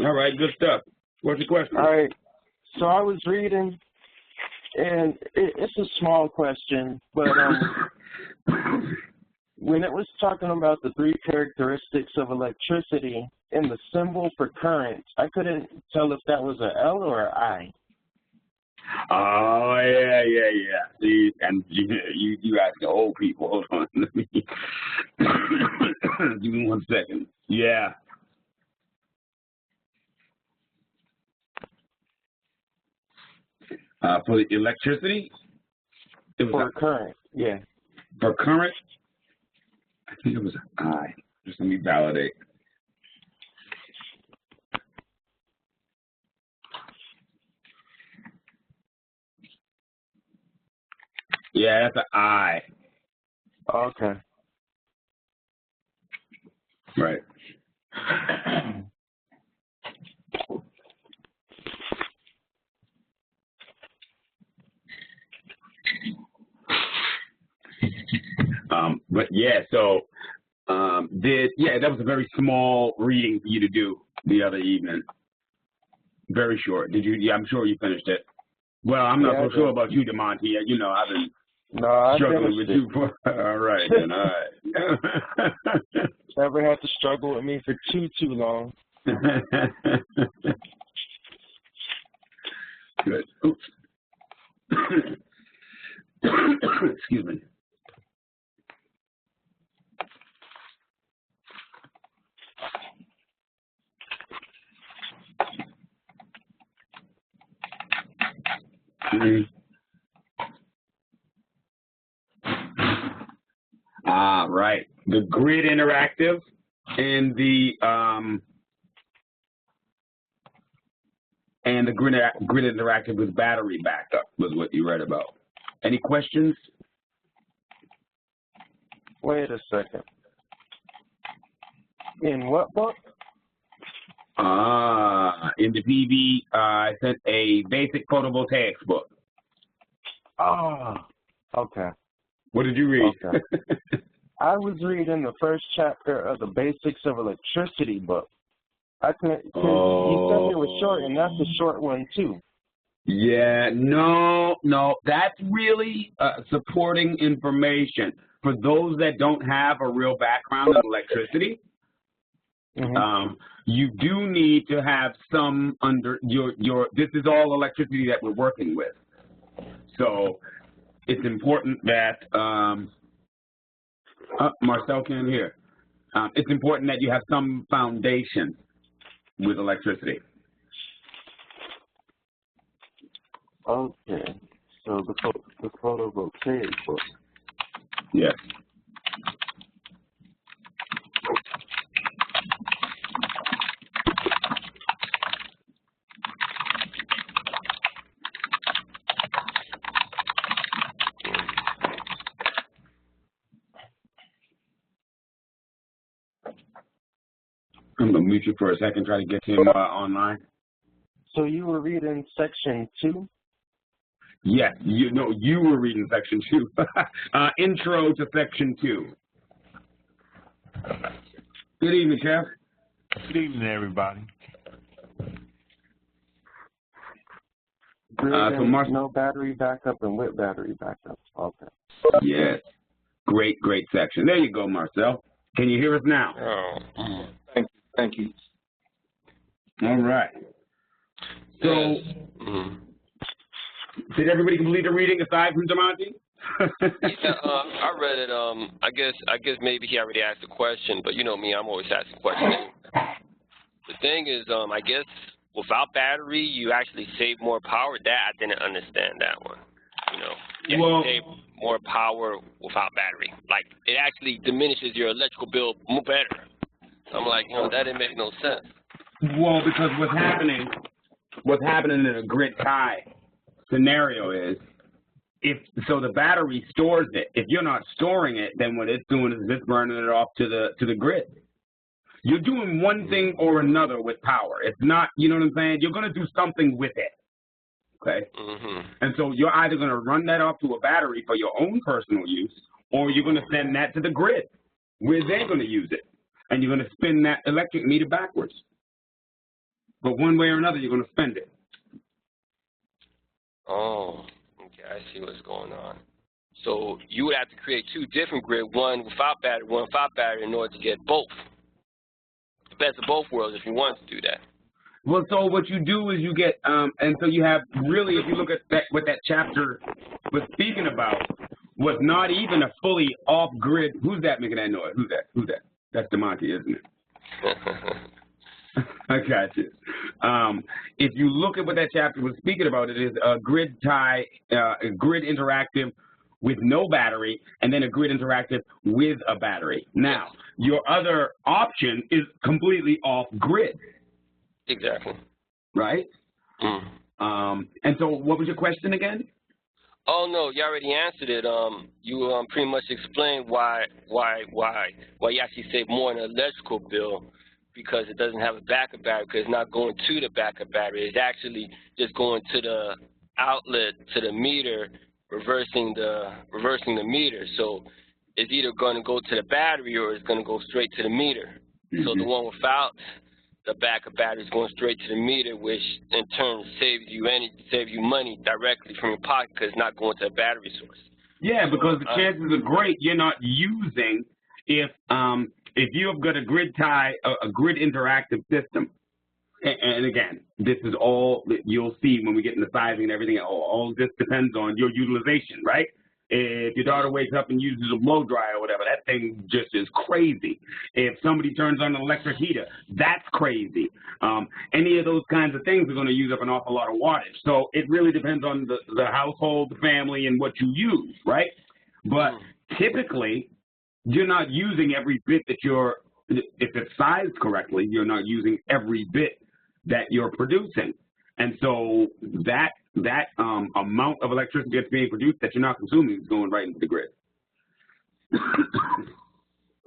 All right, good stuff. What's your question? All right. So I was reading, and it's a small question, but when it was talking about the three characteristics of electricity and the symbol for current, I couldn't tell if that was an L or an I. Oh, yeah. See, and you ask the old people. Hold on. Let me give me 1 second. Yeah. For the electricity? It was for current, yeah. For current? I think it was an I. Just let me validate. Yeah, that's an I. Okay. Right. But yeah, so that was a very small reading for you to do the other evening. Very short. Did you? Yeah, I'm sure you finished it. Well, I'm not so sure about you, DeMonte. You know, I've been struggling with you for. All right, then. All right. Never had to struggle with me for too long. Good. Oops. Excuse me. Right. The grid interactive and the grid interactive with battery backup was what you read about. Any questions? Wait a second. In what book? In the PV, I sent a basic photovoltaics book. Oh, okay. What did you read? Okay. I was reading the first chapter of the Basics of Electricity book. I couldn't. You said it was short, and that's a short one too. Yeah, no, that's really supporting information for those that don't have a real background in electricity. Mm-hmm. You do need to have some under your. This is all electricity that we're working with, so it's important that Marcel can't hear. It's important that you have some foundation with electricity. Okay, so the photovoltaic book. Yes. I'm going to mute you for a second, try to get him online. So you were reading section 2? Yes, you were reading section 2. Intro to section 2. Good evening, Jeff. Good evening, everybody. No battery backup and with battery backup. Okay. Yes. Great section. There you go, Marcel. Can you hear us now? Oh, thank you. All right. So, did everybody complete the reading aside from DeMonte? Yeah, I read it. I guess maybe he already asked a question, but you know me, I'm always asking questions. The thing is, I guess without battery, you actually save more power. That I didn't understand that one. You know, you save more power without battery. Like it actually diminishes your electrical bill more better. I'm like, that didn't make no sense. Well, because what's happening in a grid tie scenario is, the battery stores it. If you're not storing it, then what it's doing is it's burning it off to the grid. You're doing one thing or another with power. It's not, you know what I'm saying? You're going to do something with it. Okay? And so you're either going to run that off to a battery for your own personal use, or you're going to send that to the grid where they're going to use it. And you're going to spin that electric meter backwards. but one way or another, you're going to spend it. Oh, okay, I see what's going on. So you would have to create two different grid, one without battery, in order to get both. The best of both worlds if you want to do that. Well, so what you do is you get, and so you have really, if you look at that, what that chapter was speaking about, was not even a fully off-grid. Who's that making that noise? Who's that? Who's that? That's DeMonte, isn't it? I got you. If you look at what that chapter was speaking about, it is a grid tie, a grid interactive with no battery, and then a grid interactive with a battery. Now, your other option is completely off-grid. Exactly. Right? And so what was your question again? Oh, no, you already answered it. You pretty much explained why you actually save more in an electrical bill, because it doesn't have a backup battery, because it's not going to the backup battery. It's actually just going to the outlet, to the meter, reversing the meter. So it's either going to go to the battery or it's going to go straight to the meter. So the one without the backup battery is going straight to the meter, which in turn saves you money directly from your pocket, because it's not going to a battery source. Yeah, because the chances are great you're not using, if you've got a grid tie, a grid interactive system. And again, this is all that you'll see when we get into sizing and everything. All this depends on your utilization, right? If your daughter wakes up and uses a blow dryer or whatever, that thing just is crazy. If somebody turns on an electric heater, that's crazy. Any of those kinds of things are going to use up an awful lot of wattage. So it really depends on the household, the family, and what you use, right? But typically, you're not using every bit that if it's sized correctly, you're not using every bit that you're producing. And so that amount of electricity that's being produced that you're not consuming is going right into the grid.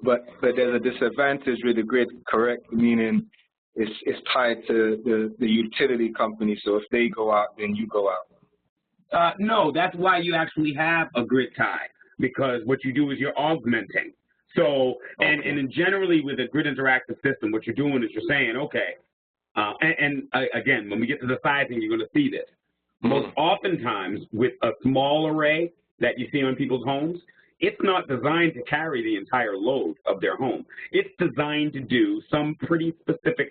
But there's a disadvantage with the grid, correct? Meaning it's tied to the utility company. So if they go out, then you go out. No, that's why you actually have a grid tie, because what you do is you're augmenting. So, and generally with a grid interactive system, what you're doing is you're saying, okay, again, when we get to the sizing, you're going to see this. Most oftentimes with a small array that you see on people's homes, it's not designed to carry the entire load of their home. It's designed to do some pretty specific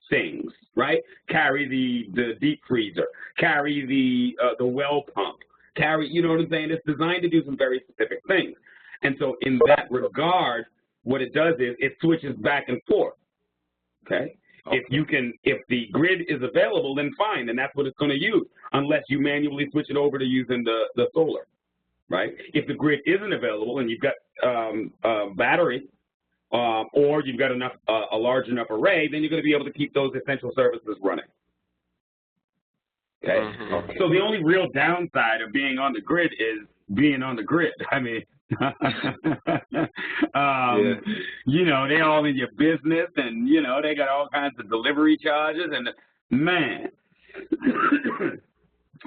things, right? Carry the deep freezer, carry the well pump, you know what I'm saying? It's designed to do some very specific things. And so in that regard, what it does is it switches back and forth, okay? If the grid is available, then fine, then that's what it's going to use, unless you manually switch it over to using the solar, right? If the grid isn't available and you've got a battery or you've got a large enough array, then you're going to be able to keep those essential services running. Okay? So the only real downside of being on the grid is being on the grid. I mean, you know, they all in your business, and you know they got all kinds of delivery charges, and man,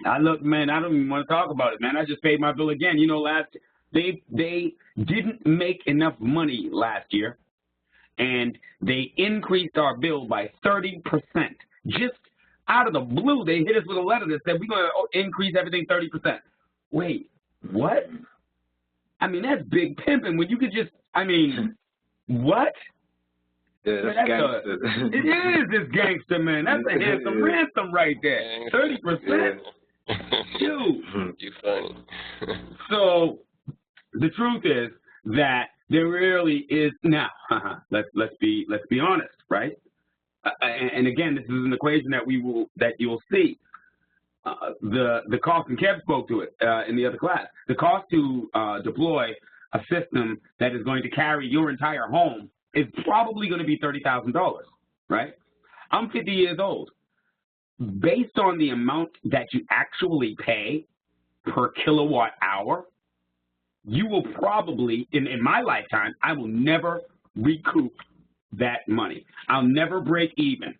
I don't even want to talk about it, man. I just paid my bill again. You know, they didn't make enough money last year, and they increased our bill by 30%. Just out of the blue, they hit us with a letter that said we're going to increase everything 30%. Wait, what? I mean, that's big pimping when you could just, I mean, what? Yeah, that's gangster. It is, it's gangster, man. That's a handsome ransom right there. 30%? Dude. You funny. So the truth is that there really is, now, let's be honest, right? And again, this is an equation that you'll see. The cost, and Kev spoke to it in the other class, the cost to deploy a system that is going to carry your entire home is probably going to be $30,000, right? I'm 50 years old. Based on the amount that you actually pay per kilowatt hour, you will probably, in my lifetime, I will never recoup that money. I'll never break even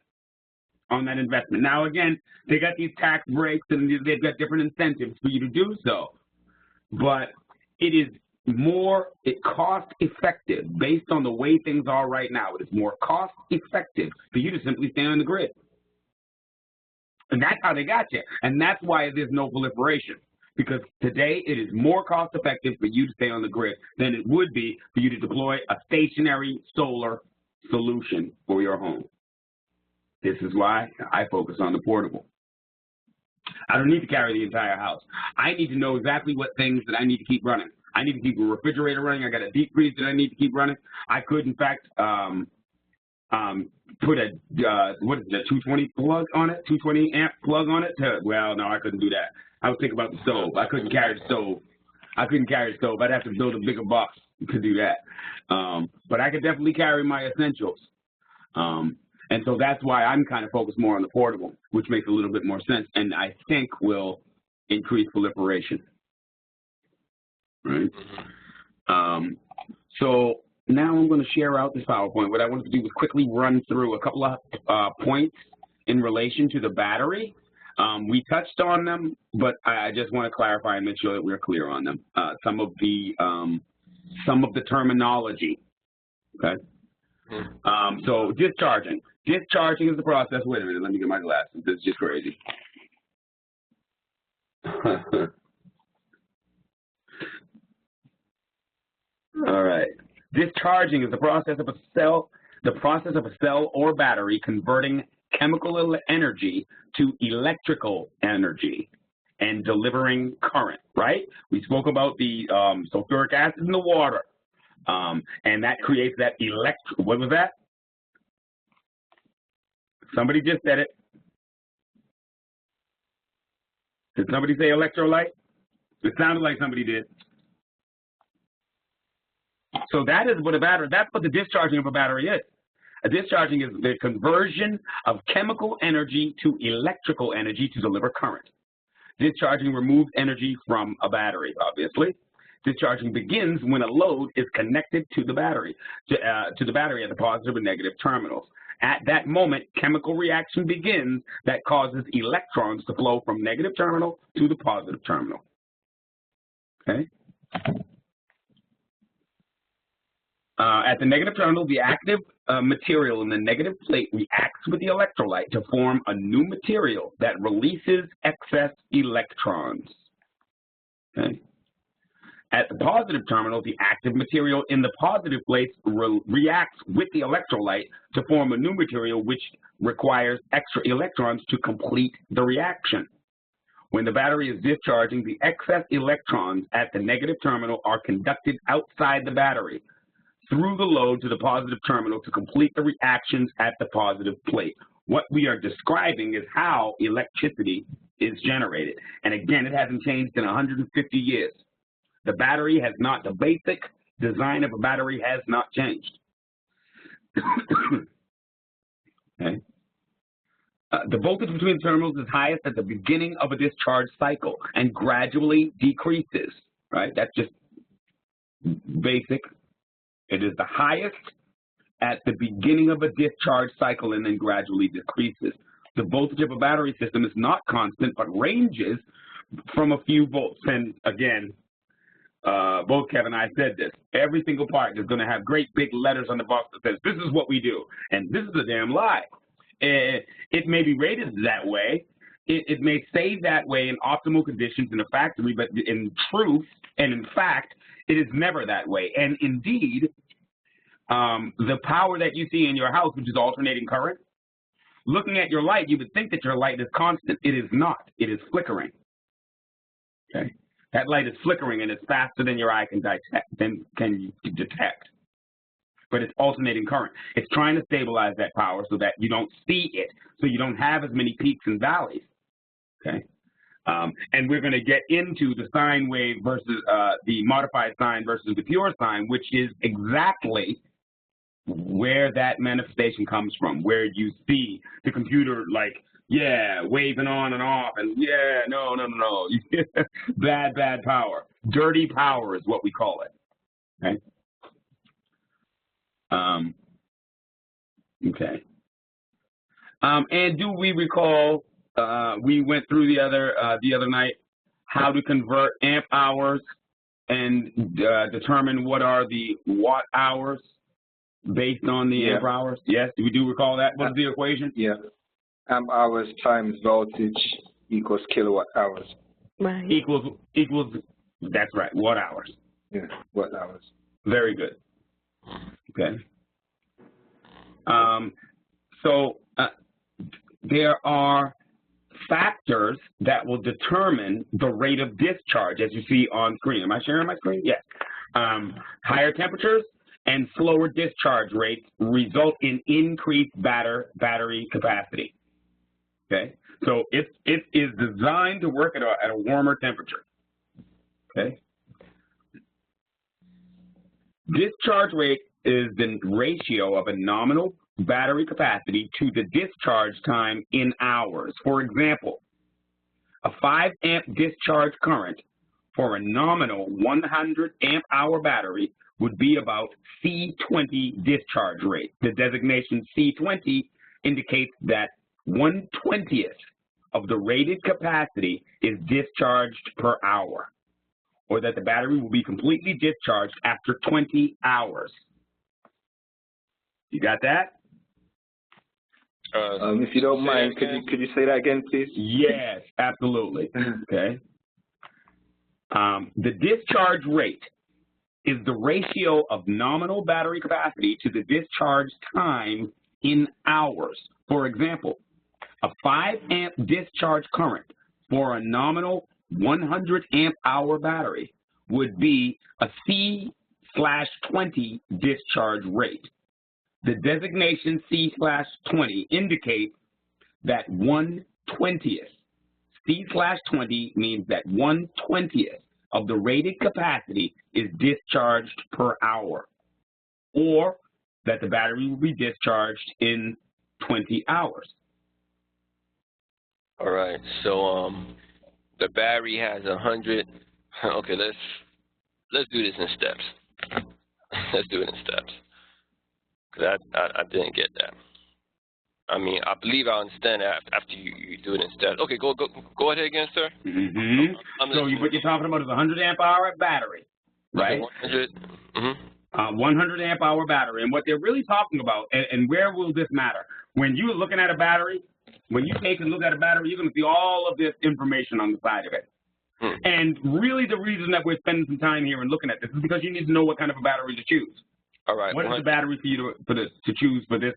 on that investment. Now, again, they got these tax breaks and they've got different incentives for you to do so. But it is more cost effective based on the way things are right now. It is more cost effective for you to simply stay on the grid. And that's how they got you. And that's why there's no proliferation. Because today it is more cost effective for you to stay on the grid than it would be for you to deploy a stationary solar solution for your home. This is why I focus on the portable. I don't need to carry the entire house. I need to know exactly what things that I need to keep running. I need to keep a refrigerator running. I got a deep freeze that I need to keep running. I could, in fact, put a, what is it, a 220 plug on it, 220 amp plug on it. Well, no, I couldn't do that. I was thinking about the stove. I couldn't carry the stove. I'd have to build a bigger box to do that. But I could definitely carry my essentials. And so that's why I'm kind of focused more on the portable, which makes a little bit more sense, and I think will increase proliferation. Right? So now I'm going to share out this PowerPoint. What I wanted to do was quickly run through a couple of points in relation to the battery. We touched on them, but I just want to clarify and make sure that we're clear on them. Some of the terminology. Okay. So discharging. Discharging is the process. Wait a minute. Let me get my glasses. This is just crazy. All right. Discharging is the process of a cell or battery converting chemical energy to electrical energy and delivering current, right? We spoke about the sulfuric acid in the water, and that creates that what was that? Somebody just said it. Did somebody say electrolyte? It sounded like somebody did. So that is what a battery, that's what the discharging of a battery is. A discharging is the conversion of chemical energy to electrical energy to deliver current. Discharging removes energy from a battery, obviously. Discharging begins when a load is connected to the battery, at the positive and negative terminals. At that moment, chemical reaction begins that causes electrons to flow from negative terminal to the positive terminal. Okay? At the negative terminal, the active material in the negative plate reacts with the electrolyte to form a new material that releases excess electrons. Okay? At the positive terminal, the active material in the positive plate reacts with the electrolyte to form a new material which requires extra electrons to complete the reaction. When the battery is discharging, the excess electrons at the negative terminal are conducted outside the battery through the load to the positive terminal to complete the reactions at the positive plate. What we are describing is how electricity is generated. And again, it hasn't changed in 150 years. The battery has not, the basic design of a battery has not changed. Okay. The voltage between the terminals is highest at the beginning of a discharge cycle and gradually decreases, right? That's just basic. It is the highest at the beginning of a discharge cycle and then gradually decreases. The voltage of a battery system is not constant, but ranges from a few volts. And again, both Kevin and I said this. Every single part is going to have great big letters on the box that says, this is what we do. And this is a damn lie. It may be rated that way. It may say that way in optimal conditions in a factory, but in truth and in fact, it is never that way. And indeed, the power that you see in your house, which is alternating current, looking at your light, you would think that your light is constant. It is not. It is flickering. Okay? That light is flickering, and it's faster than your eye can detect. But it's alternating current. It's trying to stabilize that power so that you don't see it, so you don't have as many peaks and valleys. Okay? And we're going to get into the sine wave versus the modified sine versus the pure sine, which is exactly where that manifestation comes from, where you see the computer like, yeah, waving on and off, and yeah, no. Bad power. Dirty power is what we call it. Okay? Okay. And do we recall, we went through the other night, how to convert amp hours and determine what are the watt hours based on the amp hours? Yes, we do recall that. What's the equation? Yeah. Amp hours times voltage equals kilowatt hours. Right. Equals, that's right, watt hours. Yeah, watt hours. Very good. Okay. So there are factors that will determine the rate of discharge, as you see on screen. Am I sharing my screen? Yes. Higher temperatures and slower discharge rates result in increased battery capacity. Okay. So it is designed to work at a warmer temperature. Okay. Discharge rate is the ratio of a nominal battery capacity to the discharge time in hours. For example, a 5 amp discharge current for a nominal 100 amp hour battery would be about C20 discharge rate. The designation C20 indicates that 1/20th of the rated capacity is discharged per hour, or that the battery will be completely discharged after 20 hours. You got that? If you don't mind, could you say that again, please? Yes, absolutely. Okay. The discharge rate is the ratio of nominal battery capacity to the discharge time in hours. For example, a 5 amp discharge current for a nominal 100 amp hour battery would be a C/20 discharge rate. The designation C/20 indicates that 1/20th. C/20 means that 1/20th of the rated capacity is discharged per hour, or that the battery will be discharged in 20 hours. All right. So the battery has 100. Okay, let's do this in steps. Let's do it in steps. Cause I didn't get that. I mean, I believe I understand that after you do it in steps. Okay, go ahead again, sir. Mm-hmm. So what you're talking about is a 100 amp hour battery, right? 100. Mm-hmm. 100 amp hour battery, and what they're really talking about, and where will this matter? When you're looking at a battery, when you take a look at a battery, you're going to see all of this information on the side of it. And really, the reason that we're spending some time here and looking at this is because you need to know what kind of a battery to choose. All right. What is the battery for you to choose for this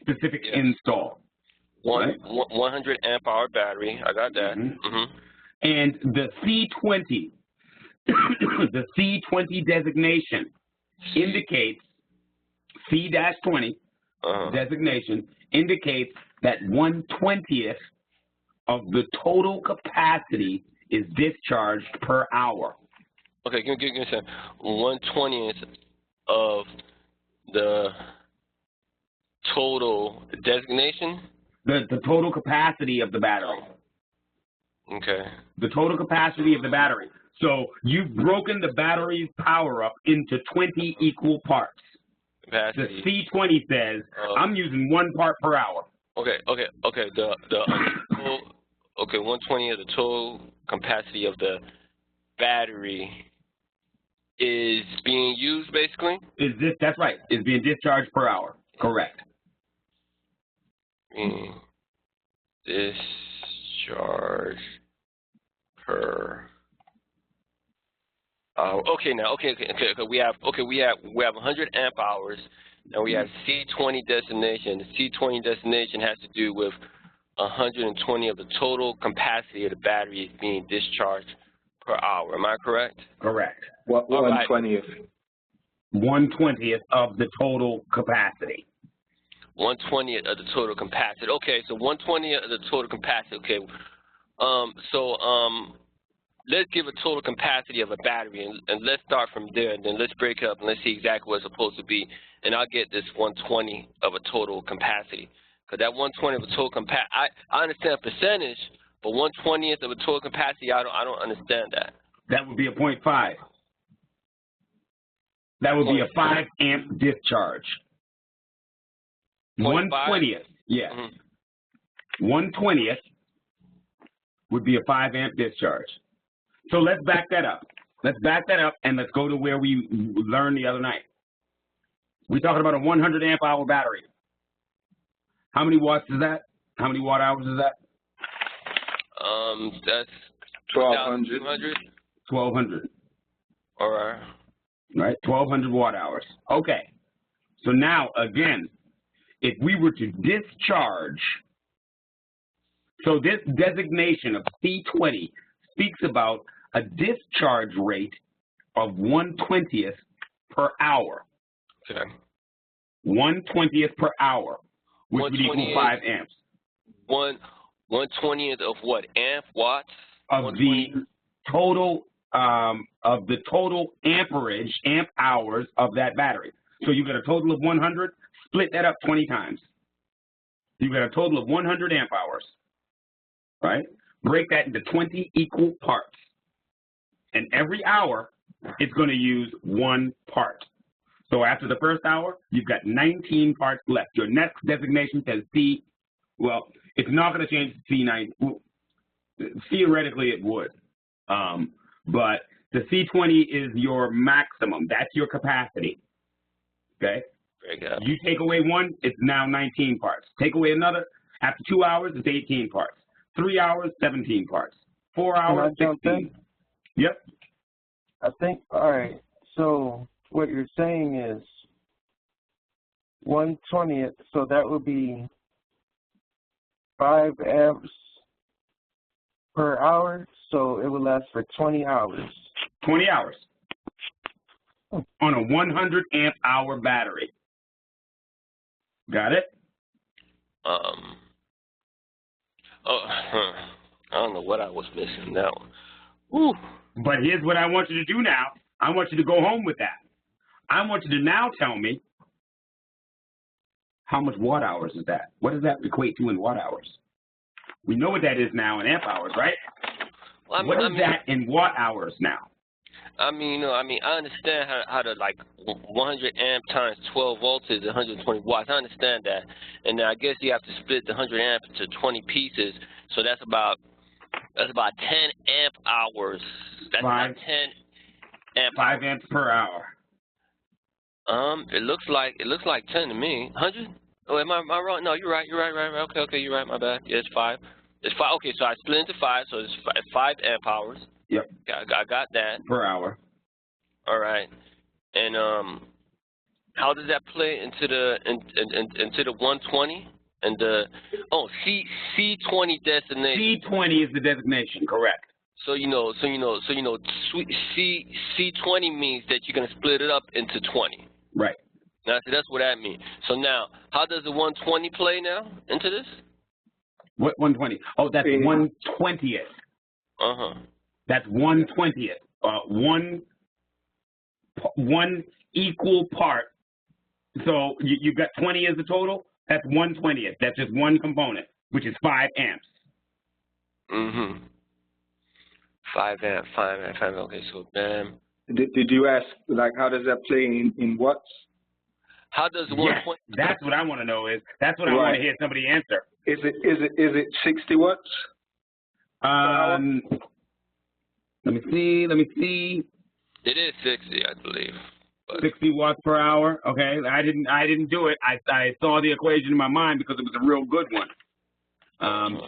specific install? 100 amp hour battery. I got that. Mm-hmm. Mm-hmm. And the C20, the C20 designation indicates C-20 designation indicates that 1/20th of the total capacity is discharged per hour. Okay, give me a second. 1/20th of the total designation? The total capacity of the battery. Okay. The total capacity of the battery. So you've broken the battery's power up into 20 equal parts. Capacity. The C20 says I'm using 1 part per hour. Okay. The 1/20 of the total capacity of the battery is being used, basically? That's right. Is being discharged per hour. Correct. Discharge per hour. Okay. We have 100 amp hours. Now we have C20 destination. The C20 destination has to do with 120 of the total capacity of the battery is being discharged per hour. Am I correct? Correct. What 1/20th? 1/20th of the total capacity. 1/20th of the total capacity. Okay, so 1/20th of the total capacity. Okay. Let's give a total capacity of a battery, and let's start from there, and then let's break up and let's see exactly what it's supposed to be, and I'll get this 1/20 of a total capacity. Because that 1/20 of a total capacity, I understand percentage, but 1/20th of a total capacity, I don't understand that. That would be a 0.5. That would be a 5 amp discharge. 1/20th, yes. Mm-hmm. 1/20th would be a 5 amp discharge. So let's back that up. Let's back that up and let's go to where we learned the other night. We're talking about a 100 amp hour battery. How many watts is that? How many watt hours is that? That's 1,200. 1,200. All right. Right, 1,200 watt hours. Okay. So now, again, if we were to discharge, so this designation of C20 speaks about a discharge rate of 1/20th per hour. Okay. 1/20th per hour, which would equal 5 amps. 1/20th of what? Amp, watts? Of the total amperage, amp hours of that battery. So you got a total of 100. Split that up 20 times. You got a total of 100 amp hours. Right? Break that into 20 equal parts. And every hour, it's going to use 1 part. So after the first hour, you've got 19 parts left. Your next designation says C. Well, it's not going to change to C9. Theoretically, it would. But the C20 is your maximum. That's your capacity. Okay? Very good. You take away 1, it's now 19 parts. Take away another, after 2 hours, it's 18 parts. 3 hours, 17 parts. 4 hours, 16. Yep. I think, all right, so what you're saying is 1/20th, so that would be 5 amps per hour, so it would last for 20 hours. 20 hours. On a 100 amp hour battery. Got it? I don't know what I was missing now. Woo. But here's what I want you to do now. I want you to go home with that. I want you to now tell me how much watt hours is that? What does that equate to in watt hours? We know what that is now in amp hours, right? Well, what is that in watt hours now? I understand how to, like, 100 amp times 12 volts is 120 watts. I understand that. And then I guess you have to split the 100 amp into 20 pieces. So that's about 10 amp hours. That's about 10 amp 5 amps per hour. It looks like 10 to me. 100? Oh, am I wrong? No, you're right. Okay, you're right. My bad. Yeah, it's 5. It's 5. Okay, so I split into 5, so it's 5 amp hours. Yep. I got that. Per hour. All right. And how does that play into the into the 120 and the C20 destination? C20 is the designation, correct? So C20 means that you're gonna split it up into 20. Right. Now, so that's what that means. So now, how does the 120 play now into this? What 120? Oh, that's 1/20th. That's 1/20th. One equal part. So you've got 20 as the total. That's 1/20th. That's just one component, which is 5 amps. 5 amp. Okay, so bam. Did you ask, like, how does that play in watts? How does 120? Yes, that's what I want to know. That's what I want to hear somebody answer. Is it 60 watts? Let me see. It is 60, I believe. But 60 watts per hour. Okay, I didn't do it. I saw the equation in my mind because it was a real good one.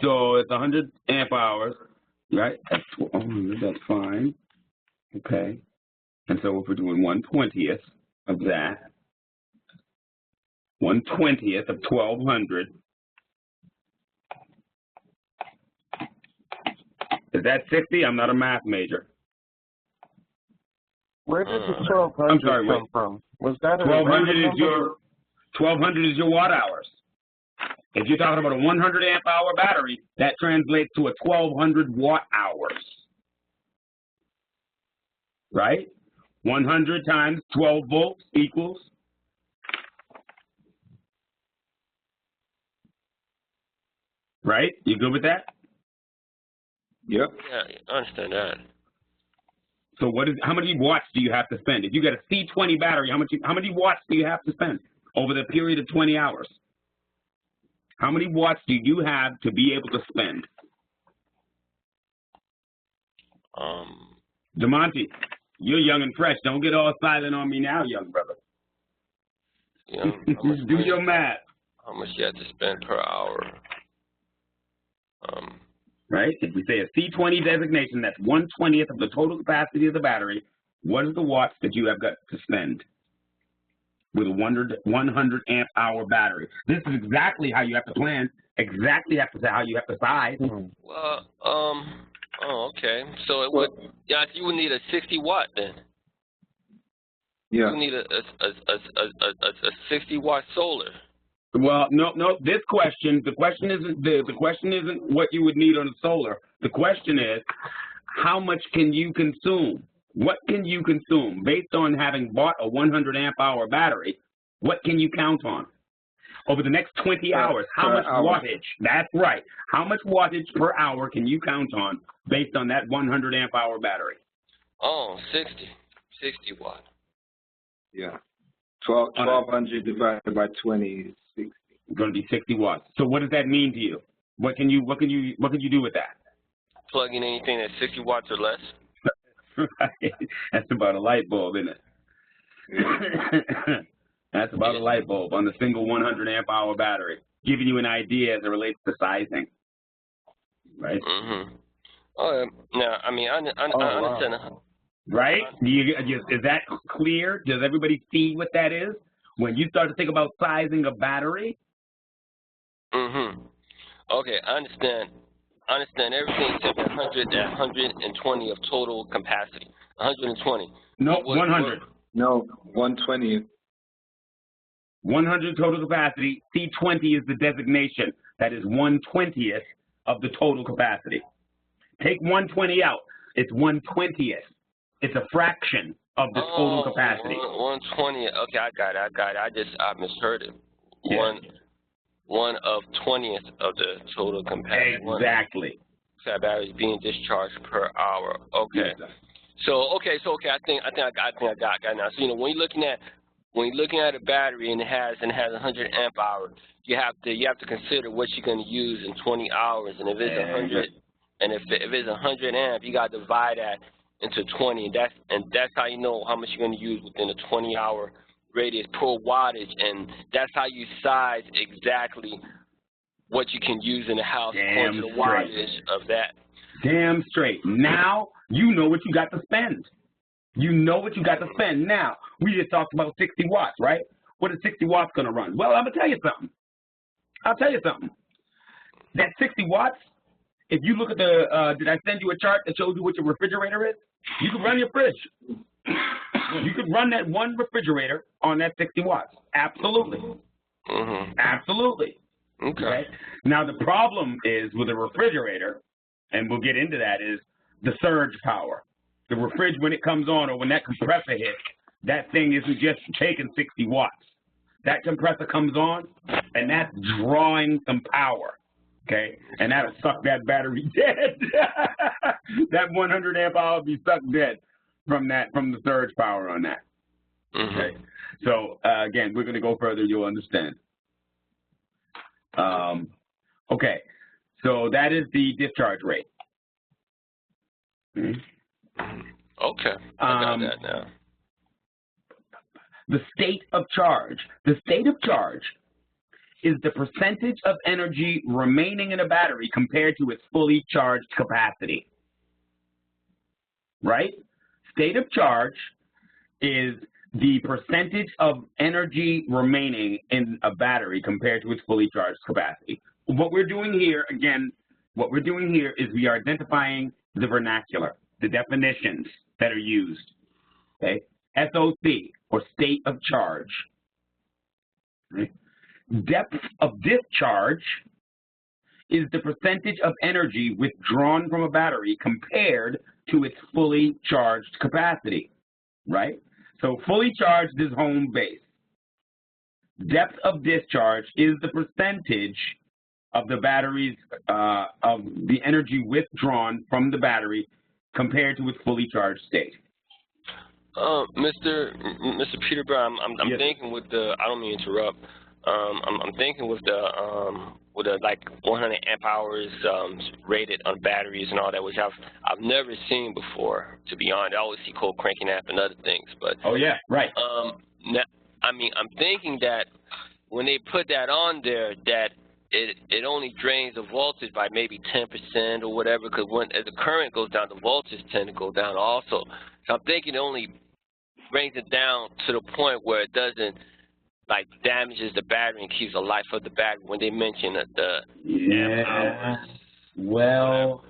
So it's 100 amp hours, right? That's 100. That's fine. Okay. And so if we're doing 1/20th of that, 1/20th of 1200. Is that 60? I'm not a math major. Where did the 1200 come from? Was that 1200 is your watt hours. If you're talking about a 100 amp hour battery, that translates to a 1200 watt hours. Right? 100 times 12 volts equals. Right? You good with that? Yep. Yeah, I understand that. So how many watts do you have to spend? If you got a C20 battery, how many watts do you have to spend over the period of 20 hours? How many watts do you have to be able to spend? DeMonte, you're young and fresh. Don't get all silent on me now, young brother. Yeah, Do your math. How much you have to spend per hour? Right? If we say a C20 designation, that's 1/20th of the total capacity of the battery. What is the watts that you have got to spend with a 100 amp hour battery? This is exactly how you have to plan. Exactly how you have to size. Well, oh, okay. So it would, yeah, you would need a 60 watt then. Yeah. You would need a 60 watt solar. Well, no. The question isn't what you would need on a solar. The question is, how much can you consume? What can you consume based on having bought a 100 amp hour battery? What can you count on over the next 20 hours? How much wattage? That's right. How much wattage per hour can you count on based on that 100 amp hour battery? Oh, 60 watt. Yeah. 1200 divided by 20 is 60. It's going to be 60 watts. So what does that mean to you? What can you do with that? Plug in anything that's 60 watts or less. Right. That's about a light bulb, isn't it? Yeah. That's about a light bulb on the single 100 amp hour battery, giving you an idea as it relates to sizing. Right? Mm-hmm. Oh, now, I mean, I understand. Wow. Right? Is that clear? Does everybody see what that is? When you start to think about sizing a battery? Mm-hmm. Okay, I understand. I understand everything except 120 of total capacity. 120. No, 100. No, 120. 100 total capacity. C20 is the designation. That is 1/20th of the total capacity. Take 120 out. It's 1/20th. It's a fraction of the total capacity. 120. Okay, I got it. I misheard it. Yes. 1/20th of the total capacity. Exactly. That battery is being discharged per hour. Okay. Yes, So I think I got it now. So when you're looking at a battery and it has 100 amp hours, you have to consider what you're going to use in 20 hours. And if it's 100, and if it's 100 amp, you got to divide that into 20, and that's how you know how much you're going to use within a 20-hour radius per wattage, and that's how you size exactly what you can use in the house according to the wattage of that. Damn straight. Now you know what you got to spend. You know what you got to spend. Now, we just talked about 60 watts, right? What is 60 watts going to run? Well, I'm going to tell you something. I'll tell you something. That 60 watts, if you look at the, did I send you a chart that shows you what your refrigerator is? You can run your fridge. You could run that one refrigerator on that 60 watts. Absolutely. Mm-hmm. Absolutely. Okay. Now, the problem is with a refrigerator, and we'll get into that, is the surge power. The refrigerator, when it comes on or when that compressor hits, that thing isn't just taking 60 watts. That compressor comes on, and that's drawing some power, okay? And that'll suck that battery dead. That 100 amp hour will be sucked dead from the surge power on that. Mm-hmm. Okay. So again, we're going to go further. You'll understand. Okay. So that is the discharge rate. Okay. I got that now. The state of charge. The state of charge is the percentage of energy remaining in a battery compared to its fully charged capacity. Right? State of charge is the percentage of energy remaining in a battery compared to its fully charged capacity. What we're doing here, again, is we are identifying the vernacular, the definitions that are used. Okay? SOC, or state of charge. Right? Depth of discharge is the percentage of energy withdrawn from a battery compared to its fully charged capacity, right? So fully charged is home base. Depth of discharge is the percentage of the battery's, of the energy withdrawn from the battery compared to its fully charged state. Mr. Peter Brown, I'm Yes. thinking with the, I don't mean to interrupt, I'm thinking with the like 100 amp hours rated on batteries and all that, which I've never seen before, to be honest. I always see cold cranking app and other things, but oh yeah, right. Now, I mean, I'm thinking that when they put that on there, that it only drains the voltage by maybe 10% or whatever, because as the current goes down, the voltage tend to go down also. So I'm thinking it only brings it down to the point where it doesn't like damages the battery and keeps the life of the battery when they mention that the amp hours. Well,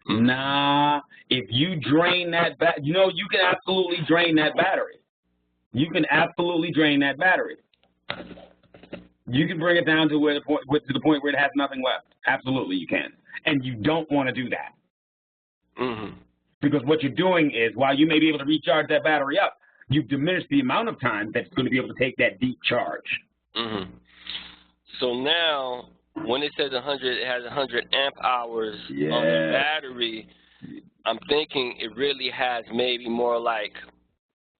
nah. If you drain that you know, you can absolutely drain that battery. You can absolutely drain that battery. You can bring it down to where to the point where it has nothing left. Absolutely, you can. And you don't want to do that. Mm-hmm. Because what you're doing is, while you may be able to recharge that battery up, you've diminished the amount of time that's going to be able to take that deep charge. Mm-hmm. So now, when it says 100, it has 100 amp hours on the battery. I'm thinking it really has maybe more like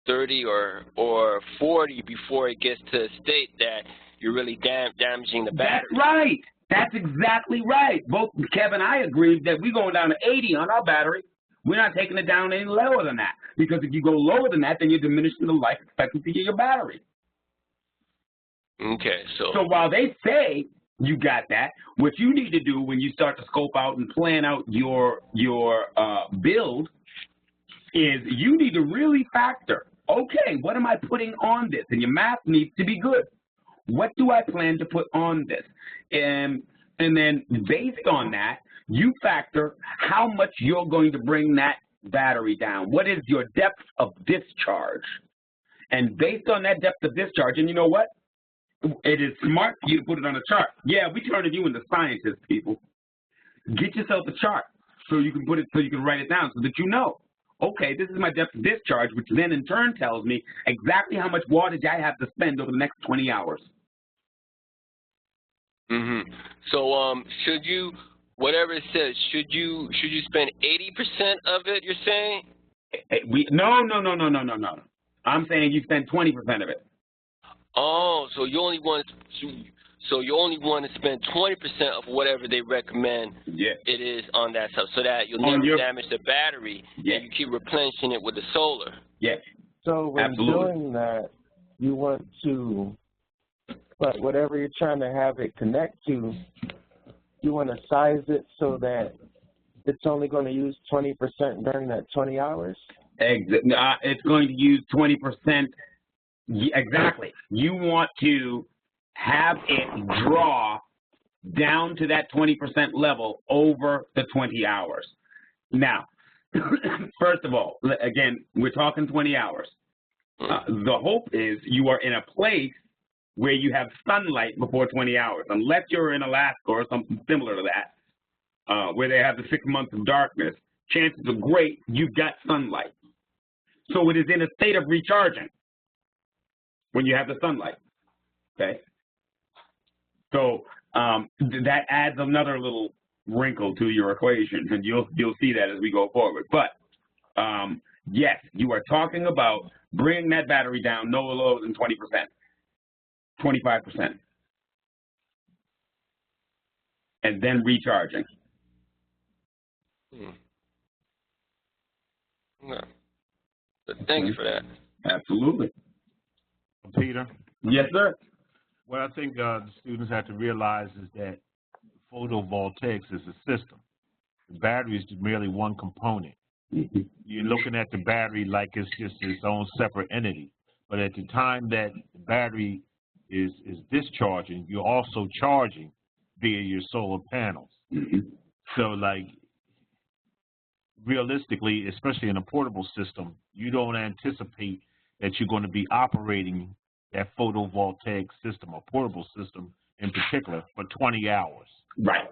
30 or 40 before it gets to a state that you're really damaging the battery. That's right. That's exactly right. Both Kev and I agreed that we're going down to 80 on our battery. We're not taking it down any lower than that. Because if you go lower than that, then you're diminishing the life expectancy of your battery. Okay, so while they say you got that, what you need to do when you start to scope out and plan out your build is you need to really factor, okay, what am I putting on this? And your math needs to be good. What do I plan to put on this? And then based on that, you factor how much you're going to bring that battery down. What is your depth of discharge? And based on that depth of discharge, and you know what? It is smart for you to put it on a chart. Yeah, we turning you into scientists, people. Get yourself a chart so you can put it, so you can write it down so that you know, okay, this is my depth of discharge, which then in turn tells me exactly how much wattage I have to spend over the next 20 hours. Mm-hmm. So should you, whatever it says, should you spend 80% of it, you're saying? No. I'm saying you spend 20% of it. Oh, so you only want to spend 20% of whatever they recommend it is on that stuff, so that you'll never damage the battery, and you keep replenishing it with the solar. Yes. So when doing that, you want to, but whatever you're trying to have it connect to, you want to size it so that it's only going to use 20% during that 20 hours? It's going to use 20%. Exactly. You want to have it draw down to that 20% level over the 20 hours. Now, first of all, again, we're talking 20 hours. The hope is you are in a place where you have sunlight before 20 hours, unless you're in Alaska or something similar to that, where they have the 6 months of darkness. Chances are great you've got sunlight. So it is in a state of recharging when you have the sunlight, okay? So that adds another little wrinkle to your equation, and you'll see that as we go forward. But yes, you are talking about bringing that battery down no lower than 20%, 25%, and then recharging. Yeah. Thank you for that. Absolutely. Peter? Yes, sir. What I think the students have to realize is that photovoltaics is a system. The battery is merely one component. You're looking at the battery like it's just its own separate entity. But at the time that the battery is discharging, you're also charging via your solar panels. So, like, realistically, especially in a portable system, you don't anticipate that you're going to be operating that photovoltaic system, or portable system in particular, for 20 hours. Right.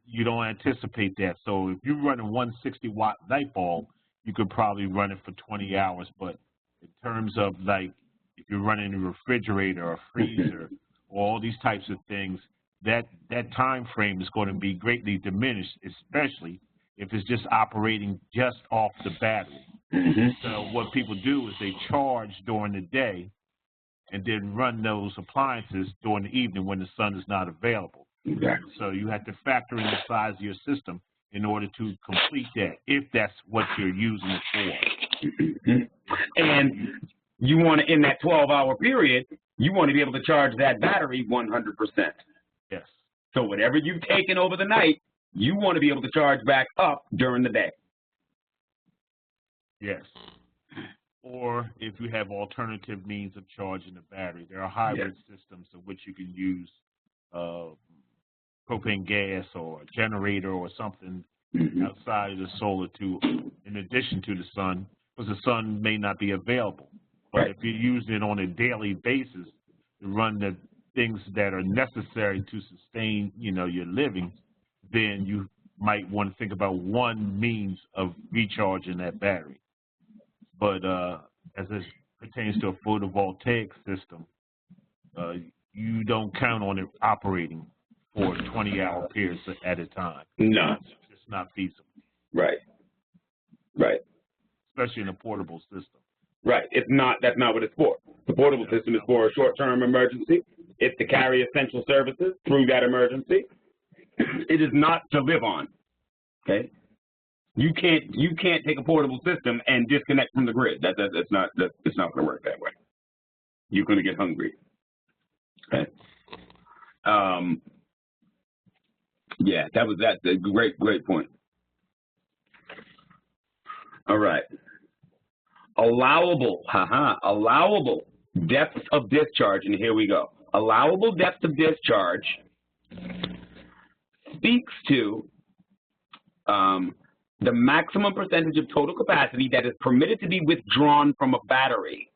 You don't anticipate that. So if you're running 160-watt light bulb, you could probably run it for 20 hours. But in terms of, like, if you're running a refrigerator or a freezer or all these types of things, that time frame is going to be greatly diminished, especially if it's just operating just off the battery. So what people do is they charge during the day and then run those appliances during the evening when the sun is not available. Exactly. So you have to factor in the size of your system in order to complete that, if that's what you're using it for. And you want to, in that 12-hour period, you want to be able to charge that battery 100%. Yes. So whatever you've taken over the night, you want to be able to charge back up during the day. Yes. Or if you have alternative means of charging the battery, there are hybrid systems of which you can use propane gas or a generator or something outside of the solar in addition to the sun, because the sun may not be available. But if you're using it on a daily basis to run the things that are necessary to sustain, your living, then you might want to think about one means of recharging that battery. But as it pertains to a photovoltaic system, you don't count on it operating for 20-hour periods at a time. No. It's not feasible. Right. Especially in a portable system. Right. That's not what it's for. The portable system is for a short-term emergency. It's to carry essential services through that emergency. It is not to live on. Okay? You can't take a portable system and disconnect from the grid. It's not going to work that way. You're going to get hungry. Okay. That's a great point. All right. Allowable depth of discharge, and here we go. Allowable depth of discharge speaks to the maximum percentage of total capacity that is permitted to be withdrawn from a battery.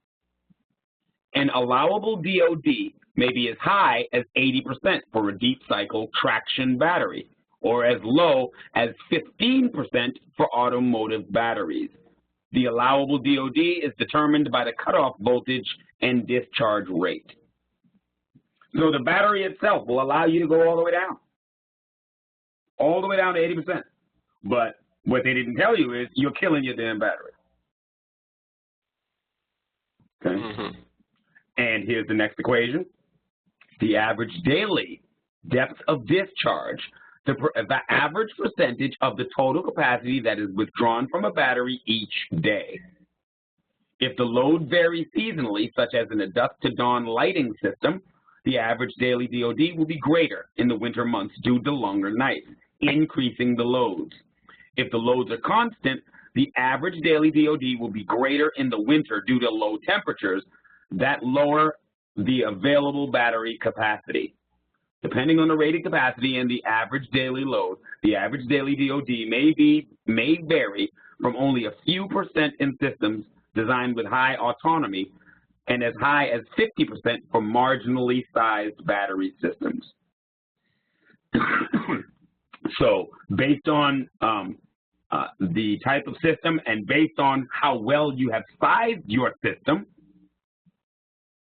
An allowable DOD may be as high as 80% for a deep cycle traction battery, or as low as 15% for automotive batteries. The allowable DOD is determined by the cutoff voltage and discharge rate. So the battery itself will allow you to go all the way down to 80%. But what they didn't tell you is you're killing your damn battery. Okay? And here's the next equation. The average daily depth of discharge, the average percentage of the total capacity that is withdrawn from a battery each day. If the load varies seasonally, such as in a dusk to dawn lighting system, the average daily DOD will be greater in the winter months due to longer nights, increasing the loads. If the loads are constant, the average daily DOD will be greater in the winter due to low temperatures that lower the available battery capacity. Depending on the rated capacity and the average daily load, the average daily DOD may vary from only a few percent in systems designed with high autonomy and as high as 50% for marginally sized battery systems. So based on the type of system and based on how well you have sized your system,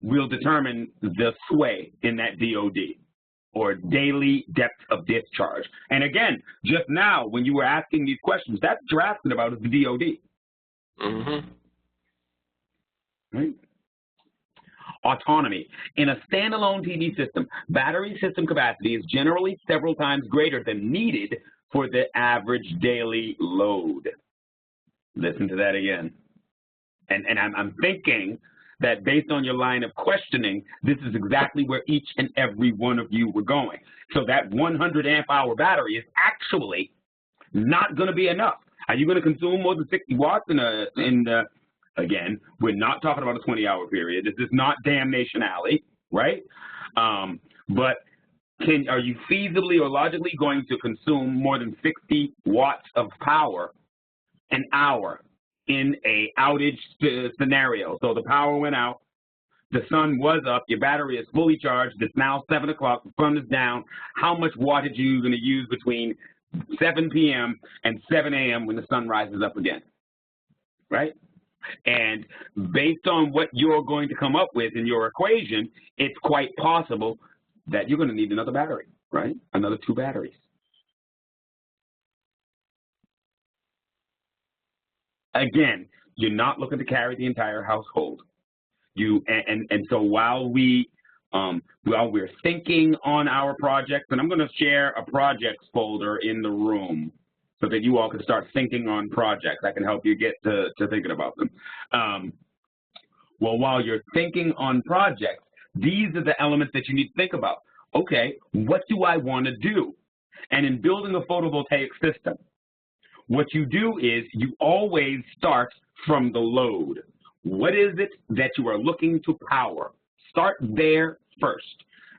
will determine the sway in that DOD, or daily depth of discharge. And again, just now, when you were asking these questions, that's what you're asking about is the DOD. Right? Autonomy. In a standalone TV system, battery system capacity is generally several times greater than needed for the average daily load. Listen to that again. And I'm thinking that based on your line of questioning, this is exactly where each and every one of you were going. So that 100 amp hour battery is actually not going to be enough. Are you going to consume more than 60 watts again, we're not talking about a 20-hour period. This is not Damnation Alley, right? But are you feasibly or logically going to consume more than 60 watts of power an hour in a outage scenario? So the power went out, the sun was up, your battery is fully charged, it's now 7 o'clock, the sun is down. How much wattage are you going to use between 7 p.m. and 7 a.m. when the sun rises up again, right? And based on what you're going to come up with in your equation, it's quite possible that you're going to need another battery, right? Another 2 batteries. Again, you're not looking to carry the entire household. So while we're thinking on our projects, and I'm going to share a projects folder in the room so that you all can start thinking on projects. I can help you get to thinking about them. Well, while you're thinking on projects, these are the elements that you need to think about. okay, what do I want to do? And in building a photovoltaic system, what you do is you always start from the load. What is it that you are looking to power? Start there first.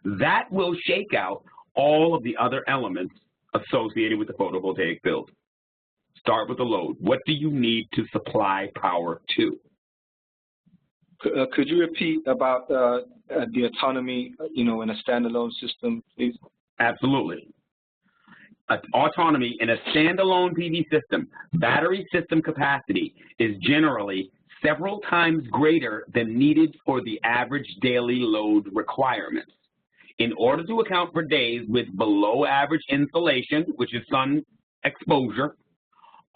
That will shake out all of the other elements associated with the photovoltaic build. Start with the load. What do you need to supply power to? Could you repeat about the autonomy, in a standalone system, please? Absolutely. Autonomy in a standalone PV system, battery system capacity is generally several times greater than needed for the average daily load requirements. In order to account for days with below average insolation, which is sun exposure,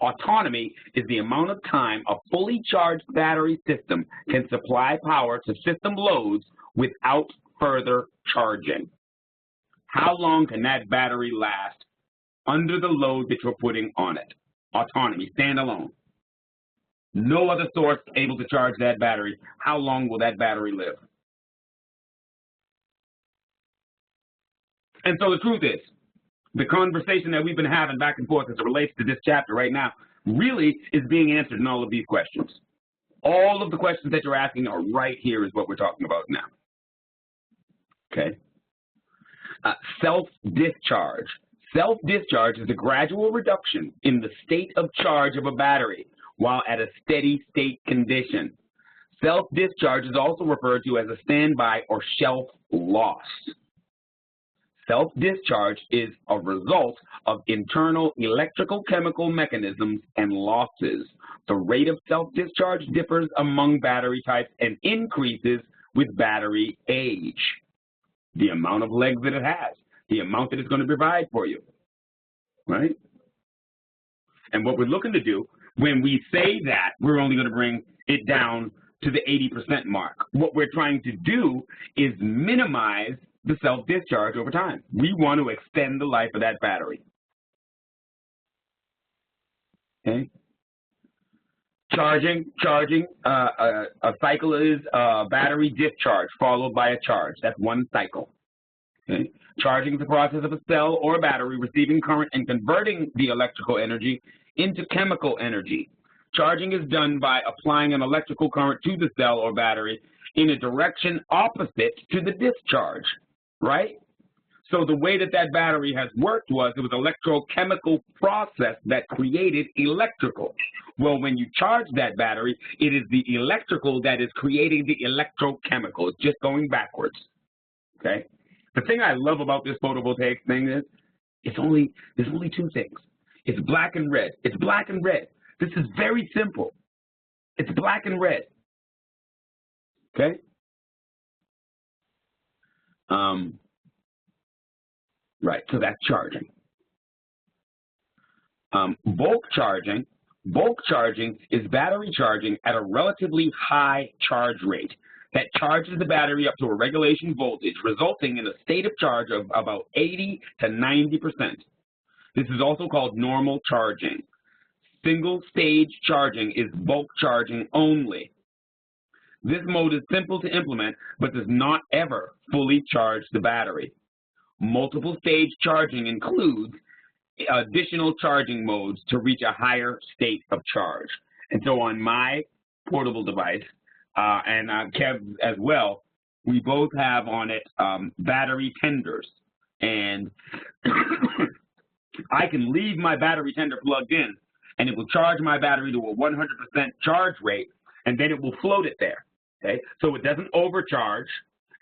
autonomy is the amount of time a fully charged battery system can supply power to system loads without further charging. How long can that battery last under the load that you're putting on it? Autonomy, standalone. No other source able to charge that battery. How long will that battery live? And so the truth is, the conversation that we've been having back and forth as it relates to this chapter right now really is being answered in all of these questions. All of the questions that you're asking are right here is what we're talking about now. Okay? Self-discharge. Self-discharge is a gradual reduction in the state of charge of a battery while at a steady state condition. Self-discharge is also referred to as a standby or shelf loss. Self-discharge is a result of internal electrical chemical mechanisms and losses. The rate of self-discharge differs among battery types and increases with battery age. The amount of legs that it has, the amount that it's going to provide for you, right? And what we're looking to do, when we say that, we're only going to bring it down to the 80% mark. What we're trying to do is minimize the self-discharge over time. We want to extend the life of that battery. Okay? Charging, a cycle is battery discharge followed by a charge. That's one cycle. Okay? Charging is the process of a cell or a battery receiving current and converting the electrical energy into chemical energy. Charging is done by applying an electrical current to the cell or battery in a direction opposite to the discharge, right? So the way that that battery has worked was it was an electrochemical process that created electrical. Well, when you charge that battery, it is the electrical that is creating the electrochemical. It's just going backwards, okay? The thing I love about this photovoltaic thing is there's only two things. It's black and red. It's black and red. This is very simple. It's black and red, okay? Right, so that's charging. Bulk charging is battery charging at a relatively high charge rate that charges the battery up to a regulation voltage, resulting in a state of charge of about 80 to 90%. This is also called normal charging. Single stage charging is bulk charging only. This mode is simple to implement, but does not ever fully charge the battery. Multiple stage charging includes additional charging modes to reach a higher state of charge. And so on my portable device, and Kev as well, we both have on it battery tenders. And I can leave my battery tender plugged in, and it will charge my battery to a 100% charge rate, and then it will float it there, okay? So it doesn't overcharge,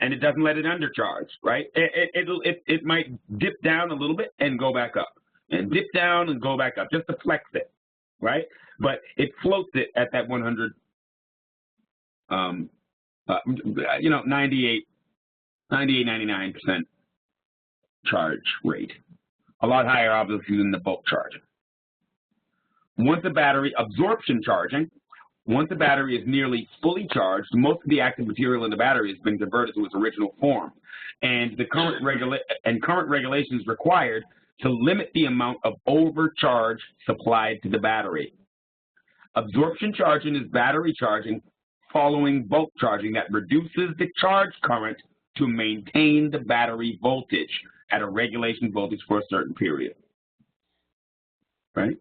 and it doesn't let it undercharge, right? It might dip down a little bit and go back up, and dip down and go back up, just to flex it, right? But it floats it at that 100, 98, 99% charge rate. A lot higher, obviously, than the bulk charging. Once a battery is nearly fully charged, most of the active material in the battery has been converted to its original form, and the current regulations required to limit the amount of overcharge supplied to the battery. Absorption charging is battery charging following bulk charging that reduces the charge current to maintain the battery voltage at a regulation voltage for a certain period, right?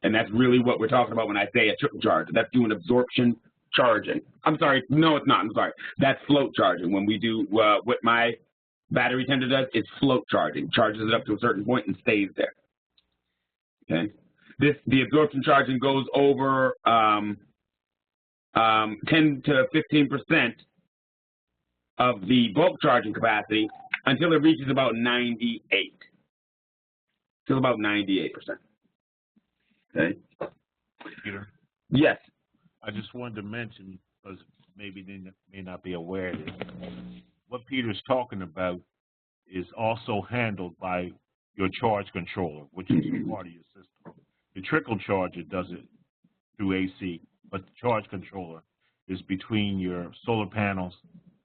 And that's really what we're talking about when I say a trickle charge. That's doing absorption charging. I'm sorry, no, it's not. I'm sorry. That's float charging. When we do what my battery tender does, it's float charging. Charges it up to a certain point and stays there. Okay. The absorption charging goes over 10 to 15% of the bulk charging capacity until it reaches about 98. Till about 98%. Okay. Peter? Yes. I just wanted to mention, because maybe they may not be aware of this, what Peter's talking about is also handled by your charge controller, which is part of your system. The trickle charger does it through AC, but the charge controller is between your solar panels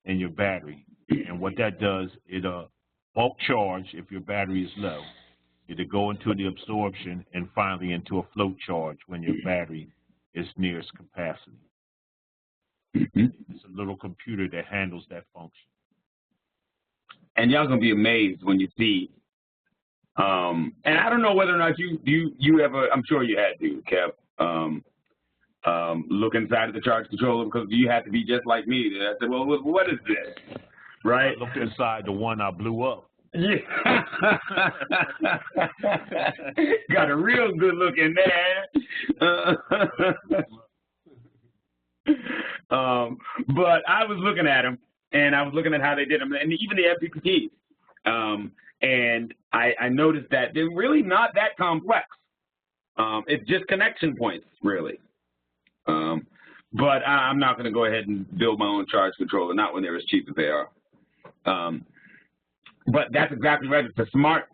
and your battery. And what that does, it bulk charge if your battery is low. It'll go into the absorption and finally into a float charge when your battery is near its capacity. It's a little computer that handles that function. And y'all gonna be amazed when you see. And I don't know whether or not you ever. I'm sure you had to, Kev. Look inside of the charge controller, because you have to be just like me. I said, well, what is this, right? I looked inside the one I blew up. Yeah. Got a real good look in there. But I was looking at them, and I was looking at how they did them, and even the MPPTs. And I noticed that they're really not that complex. It's just connection points, really. But I'm not going to go ahead and build my own charge controller, not when they're as cheap as they are. But that's exactly right. It's a smart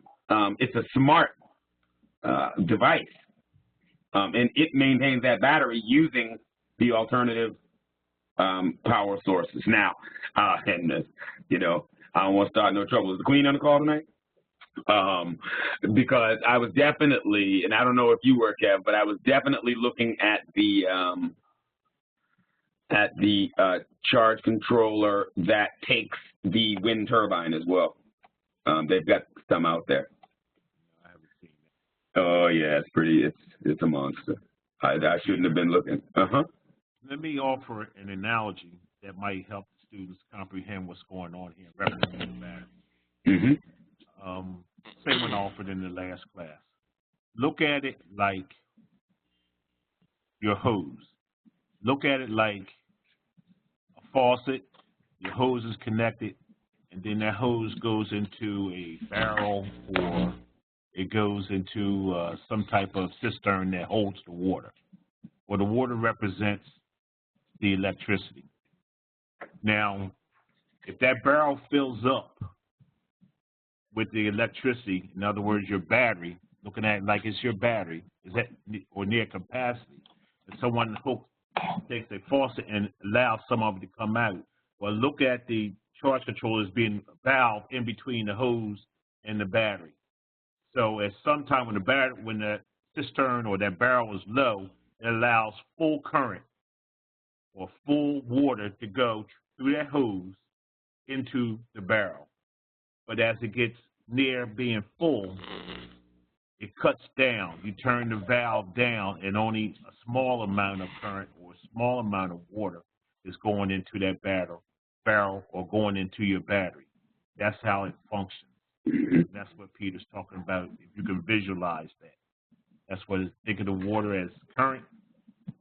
device, and it maintains that battery using the alternative power sources. Now, you know, I don't want to start no trouble. Is the Queen on the call tonight? Because I was definitely, and I don't know if you were, Kev, but I was definitely looking at the charge controller that takes the wind turbine as well. They've got some out there. I haven't seen that. Oh yeah, it's pretty. It's a monster. I shouldn't have been looking. Let me offer an analogy that might help the students comprehend what's going on here. Representing the battery. Same one offered in the last class. Look at it like your hose. Look at it like a faucet. Your hose is connected, and then that hose goes into a barrel, or it goes into some type of cistern that holds the water. Well, the water represents the electricity. Now, if that barrel fills up with the electricity, in other words, your battery, looking at it like it's your battery, is at or near capacity, and someone takes a faucet and allows some of it to come out. Well, look at the charge controller as being a valve in between the hose and the battery. So at some time when the cistern or that barrel is low, it allows full current or full water to go through that hose into the barrel. But as it gets near being full, it cuts down. You turn the valve down, and only a small amount of current or a small amount of water is going into that barrel or going into your battery. That's how it functions. That's what Peter's talking about. If you can visualize that, that's what it's. Think of the water as current.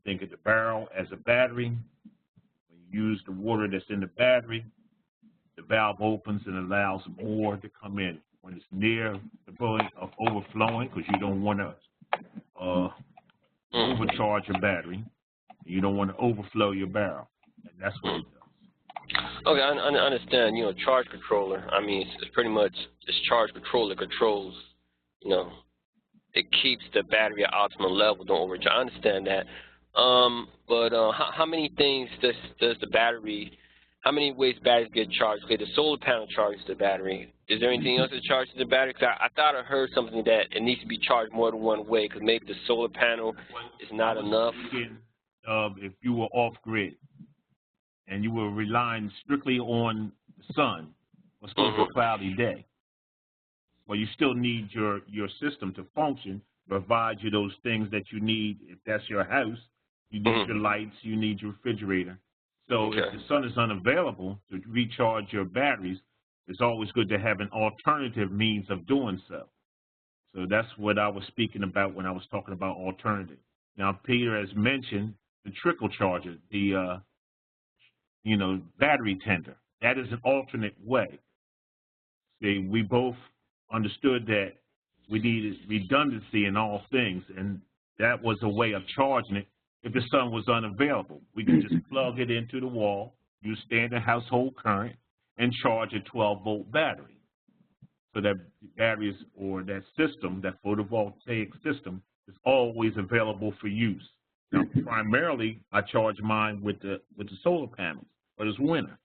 Think of the barrel as a battery. When you use the water that's in the battery, the valve opens and allows more to come in. When it's near the point of overflowing, because you don't want to overcharge your battery, you don't want to overflow your barrel, and that's what it does. Okay, I understand. You know, charge controller. I mean, it's pretty much this charge controller controls. You know, it keeps the battery at optimal level. Don't overcharge. I understand that. But how many things does the battery? How many ways batteries get charged? Okay, the solar panel charges the battery. Is there anything else that charges the battery? Because I thought I heard something that it needs to be charged more than one way, because maybe the solar panel is not enough. If you were off grid and you were relying strictly on the sun, or supposed to be a cloudy day. Well, you still need your system to function, provide you those things that you need. If that's your house, you need your lights, you need your refrigerator. So if the sun is unavailable to recharge your batteries, it's always good to have an alternative means of doing so. So that's what I was speaking about when I was talking about alternative. Now, Peter has mentioned the trickle charger, the battery tender. That is an alternate way. See, we both understood that we needed redundancy in all things, and that was a way of charging it if the sun was unavailable. We could just plug it into the wall, use standard household current, and charge a 12-volt battery. So that batteries or that system, that photovoltaic system, is always available for use. Now, primarily, I charge mine with the solar panels, but it's winter.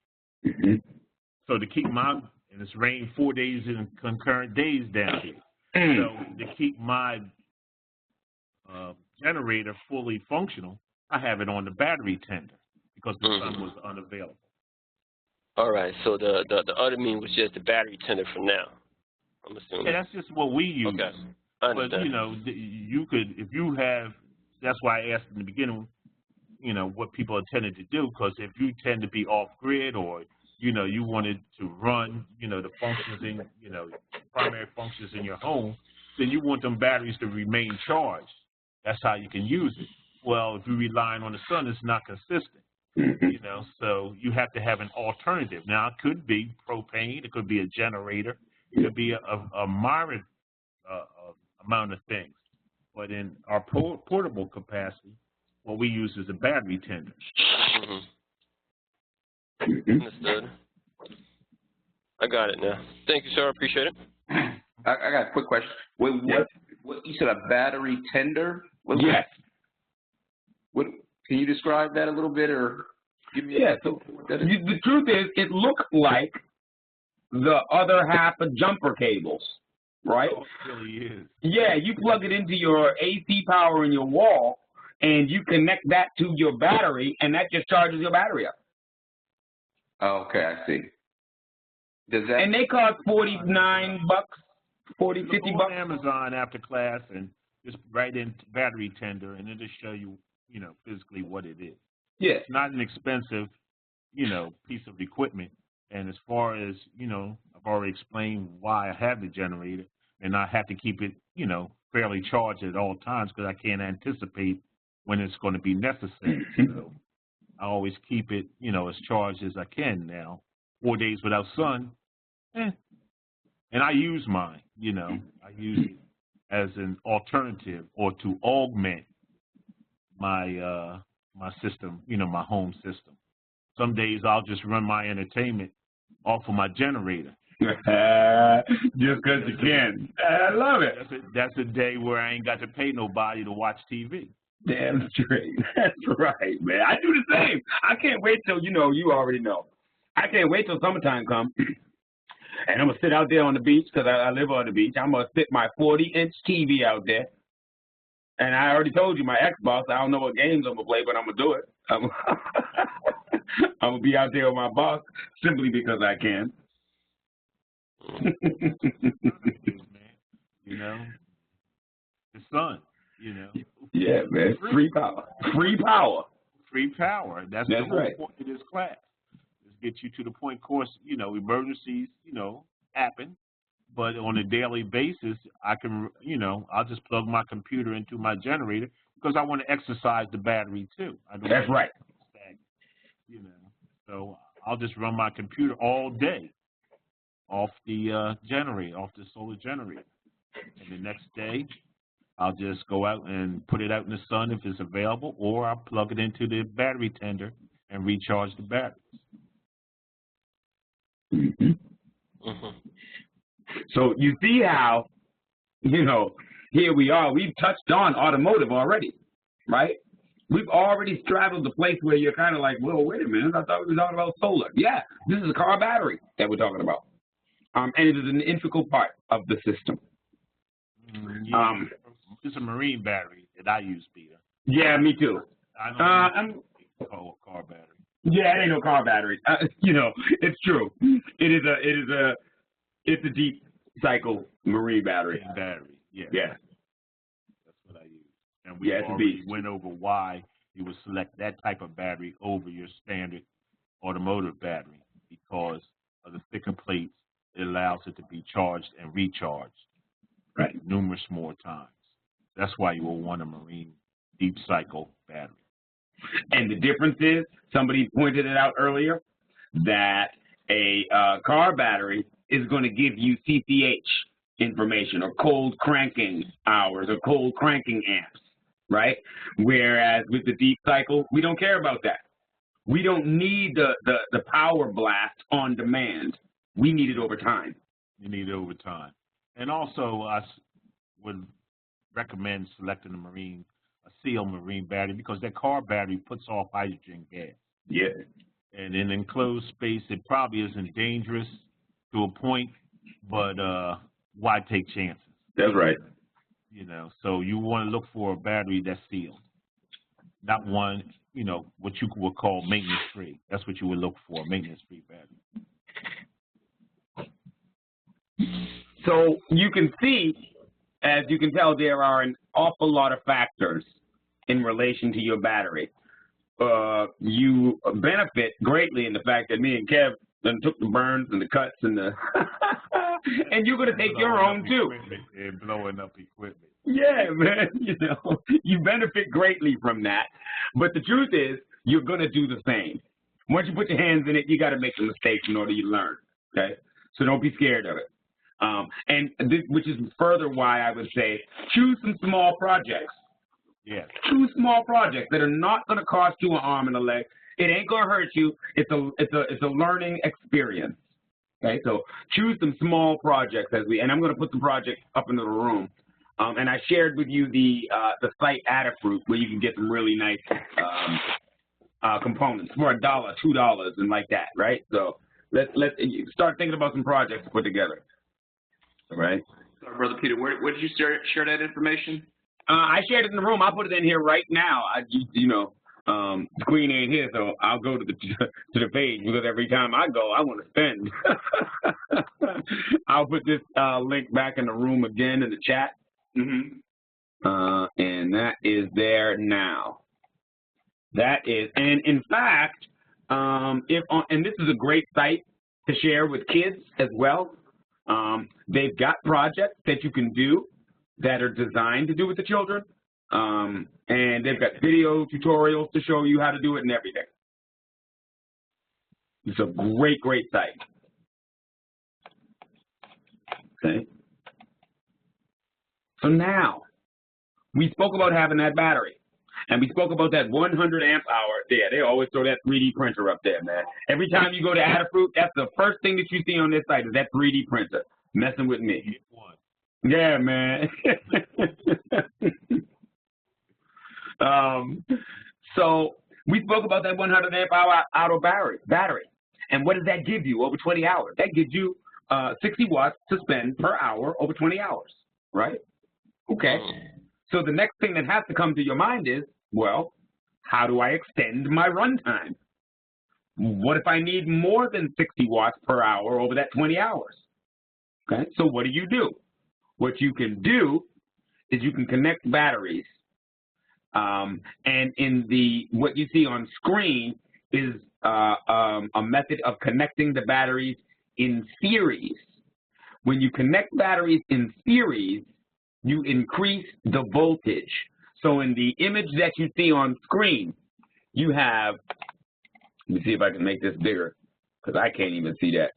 So to keep my, and it's rained 4 days in concurrent days down here. So to keep my generator fully functional, I have it on the battery tender because the sun was unavailable. All right, so the other mean was just the battery tender for now, I'm assuming. Yeah, that's just what we use. Okay, I understand. But, you could, if you have, that's why I asked in the beginning, what people are tending to do, because if you tend to be off-grid or, you wanted to run, the functions in, primary functions in your home, then you want them batteries to remain charged. That's how you can use it. Well, if you're relying on the sun, it's not consistent. So you have to have an alternative. Now, it could be propane, it could be a generator, it could be a myriad amount of things. But in our portable capacity, what we use is a battery tender. Understood. I got it now. Thank you, sir. I appreciate it. I got a quick question. What you said, a battery tender? Yes. What, can you describe that a little bit, or give me? Yeah. So the truth is, it looks like the other half of jumper cables, right? Oh, it really is. Yeah, you plug it into your AC power in your wall, and you connect that to your battery, and that just charges your battery up. Oh, okay, I see. Does that? And they cost $49, $50 Look on bucks. Amazon after class and just write in battery tender, and it'll show you, physically what it is. Yeah. It's not an expensive, piece of equipment. And as far as, I've already explained why I have the generator, and I have to keep it, fairly charged at all times because I can't anticipate when it's going to be necessary. So I always keep it, as charged as I can now. 4 days without sun, and I use mine, I use it as an alternative or to augment my my system, my home system. Some days I'll just run my entertainment off of my generator. Just because you can. I love it. That's a day where I ain't got to pay nobody to watch TV. Damn straight. That's right, man. I do the same. I can't wait till, you already know. I can't wait till summertime comes. And I'm going to sit out there on the beach because I live on the beach. I'm going to sit my 40-inch TV out there. And I already told you my Xbox, I don't know what games I'm going to play, but I'm going to do it. I'm going to be out there with my boss simply because I can. The sun, Yeah, man. Free power. Free power. Free power. That's the whole point of this class. Let's get you to the point, of course, emergencies, happen. But on a daily basis, I can, I'll just plug my computer into my generator because I want to exercise the battery too. That's right. So I'll just run my computer all day off the generator, off the solar generator. And the next day, I'll just go out and put it out in the sun if it's available, or I'll plug it into the battery tender and recharge the batteries. So you see how, here we are. We've touched on automotive already, right? We've already straddled the place where you're kind of like, well, wait a minute. I thought we were talking about solar. Yeah, this is a car battery that we're talking about. And it is an integral part of the system. It's a marine battery that I use, Peter. Yeah, me too. I don't use a car battery. Yeah, it ain't no car battery. You know, it's true. It's a deep cycle marine battery. Battery, yeah. Yeah. That's what I use. And we it's a already beast. went over why you would select that type of battery over your standard automotive battery, because of the thicker plates. It allows it to be charged and recharged numerous more times. That's why you will want a marine deep cycle battery. And the difference is, somebody pointed it out earlier, that a car battery is going to give you CCH information, or cold cranking hours, or cold cranking amps, right? Whereas with the deep cycle, we don't care about that. We don't need the power blast on demand. We need it over time. You need it over time. And also, I would recommend selecting a sealed marine battery, because that car battery puts off hydrogen gas. Yeah. And in enclosed space, it probably isn't dangerous to a point, but why take chances? That's right. You know, so you want to look for a battery that's sealed, not one, you know, what you would call maintenance free. That's what you would look for, a maintenance free battery. So you can see, as you can tell, there are an awful lot of factors in relation to your battery. You benefit greatly in the fact that me and Kev then took the burns and the cuts and the and you're going to take your own too. And blowing up equipment. Yeah, man. You know, you benefit greatly from that. But the truth is, you're going to do the same. Once you put your hands in it, you got to make some mistakes in order to learn. Okay, so don't be scared of it. And this, which is further why I would say choose some small projects. Yeah. Choose small projects that are not going to cost you an arm and a leg. It ain't going to hurt you. It's a learning experience. Okay, so choose some small projects and I'm going to put the project up into the room. And I shared with you the site Adafruit, where you can get some really nice components for $1, $2, and like that, right? So let's start thinking about some projects to put together. All right. Sorry, Brother Peter, where did you share that information? I shared it in the room. I'll put it in here right now. The Queen ain't here, so I'll go to the page, because every time I go, I want to spend. I'll put this link back in the room again in the chat. And that is there now. That is, and in fact, and this is a great site to share with kids as well. They've got projects that you can do that are designed to do with the children, and they've got video tutorials to show you how to do it and everything. It's a great, great site. Okay. So now, we spoke about having that battery, and we spoke about that 100 amp hour there. They always throw that 3D printer up there, man. Every time you go to Adafruit, that's the first thing that you see on this site is that 3D printer messing with me. Yeah, man. So we spoke about that 100 amp hour auto battery. And what does that give you over 20 hours? That gives you 60 watts to spend per hour over 20 hours, right? Okay. So the next thing that has to come to your mind is, well, how do I extend my runtime? What if I need more than 60 watts per hour over that 20 hours? Okay, so what do? What you can do is you can connect batteries. And what you see on screen is a method of connecting the batteries in series. When you connect batteries in series, you increase the voltage. So in the image that you see on screen, you have, let me see if I can make this bigger, because I can't even see that.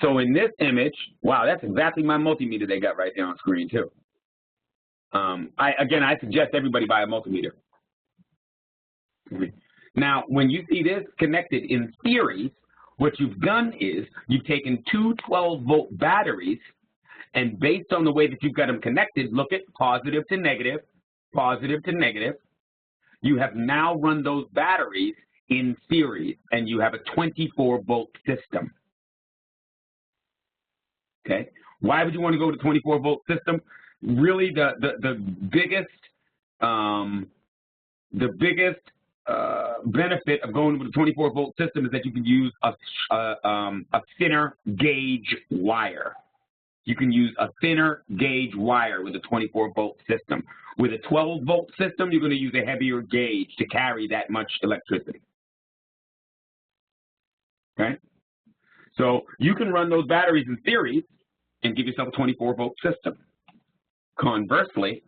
So in this image, wow, that's exactly my multimeter they got right there on screen too. I suggest everybody buy a multimeter. Now, when you see this connected in series, what you've done is you've taken two 12-volt batteries, and based on the way that you've got them connected, look at positive to negative, you have now run those batteries in series, and you have a 24-volt system. Okay, why would you want to go to 24-volt system? Really, the biggest benefit of going with a 24-volt system is that you can use a thinner gauge wire. You can use a thinner gauge wire with a 24-volt system. With a 12-volt system, you're going to use a heavier gauge to carry that much electricity. Okay? So you can run those batteries in series and give yourself a 24-volt system. Conversely,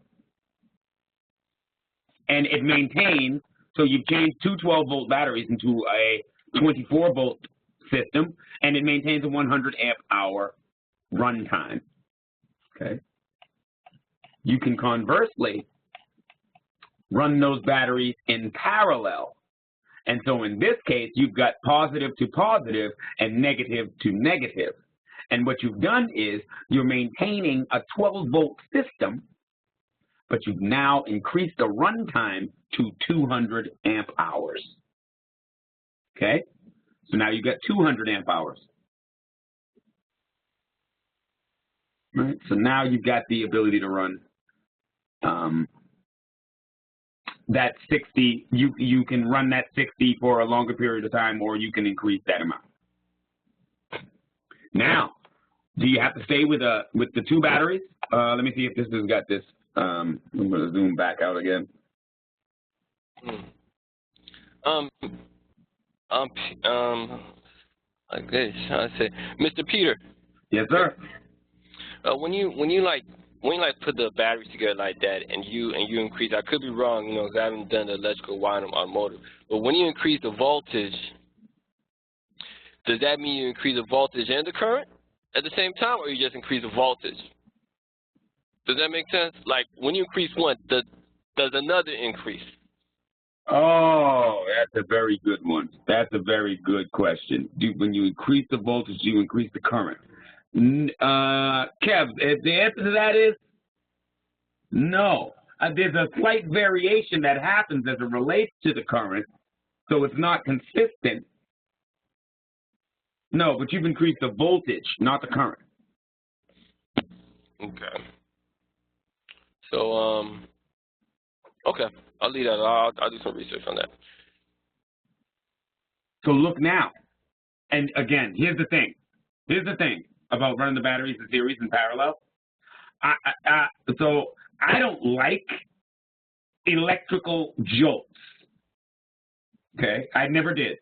and it maintains, so you've changed two 12-volt batteries into a 24-volt system, and it maintains a 100 amp hour runtime. Okay. You can conversely run those batteries in parallel. And so in this case, you've got positive to positive and negative to negative. And what you've done is you're maintaining a 12-volt system, but you've now increased the runtime to 200 amp hours. Okay? So now you've got 200 amp hours. Right? So now you've got the ability to run that 60. You can run that 60 for a longer period of time, or you can increase that amount. Now, do you have to stay with the two batteries? Let me see if this has got this. I'm going to zoom back out again. I guess I say, Mr. Peter. Yes, sir. When you put the batteries together like that, and you increase, I could be wrong, you know, because I haven't done the electrical wiring on motor. But when you increase the voltage, does that mean you increase the voltage and the current at the same time, or you just increase the voltage? Does that make sense? Like when you increase one, does another increase? Oh, that's a very good one. That's a very good question. When you increase the voltage, do you increase the current? Kev, the answer to that is no. There's a slight variation that happens as it relates to the current, so it's not consistent. No, but you've increased the voltage, not the current. Okay. So, okay, I'll leave that. I'll do some research on that. So look now, and again, here's the thing. Here's the thing about running the batteries in series and parallel. So I don't like electrical jolts. Okay, I never did.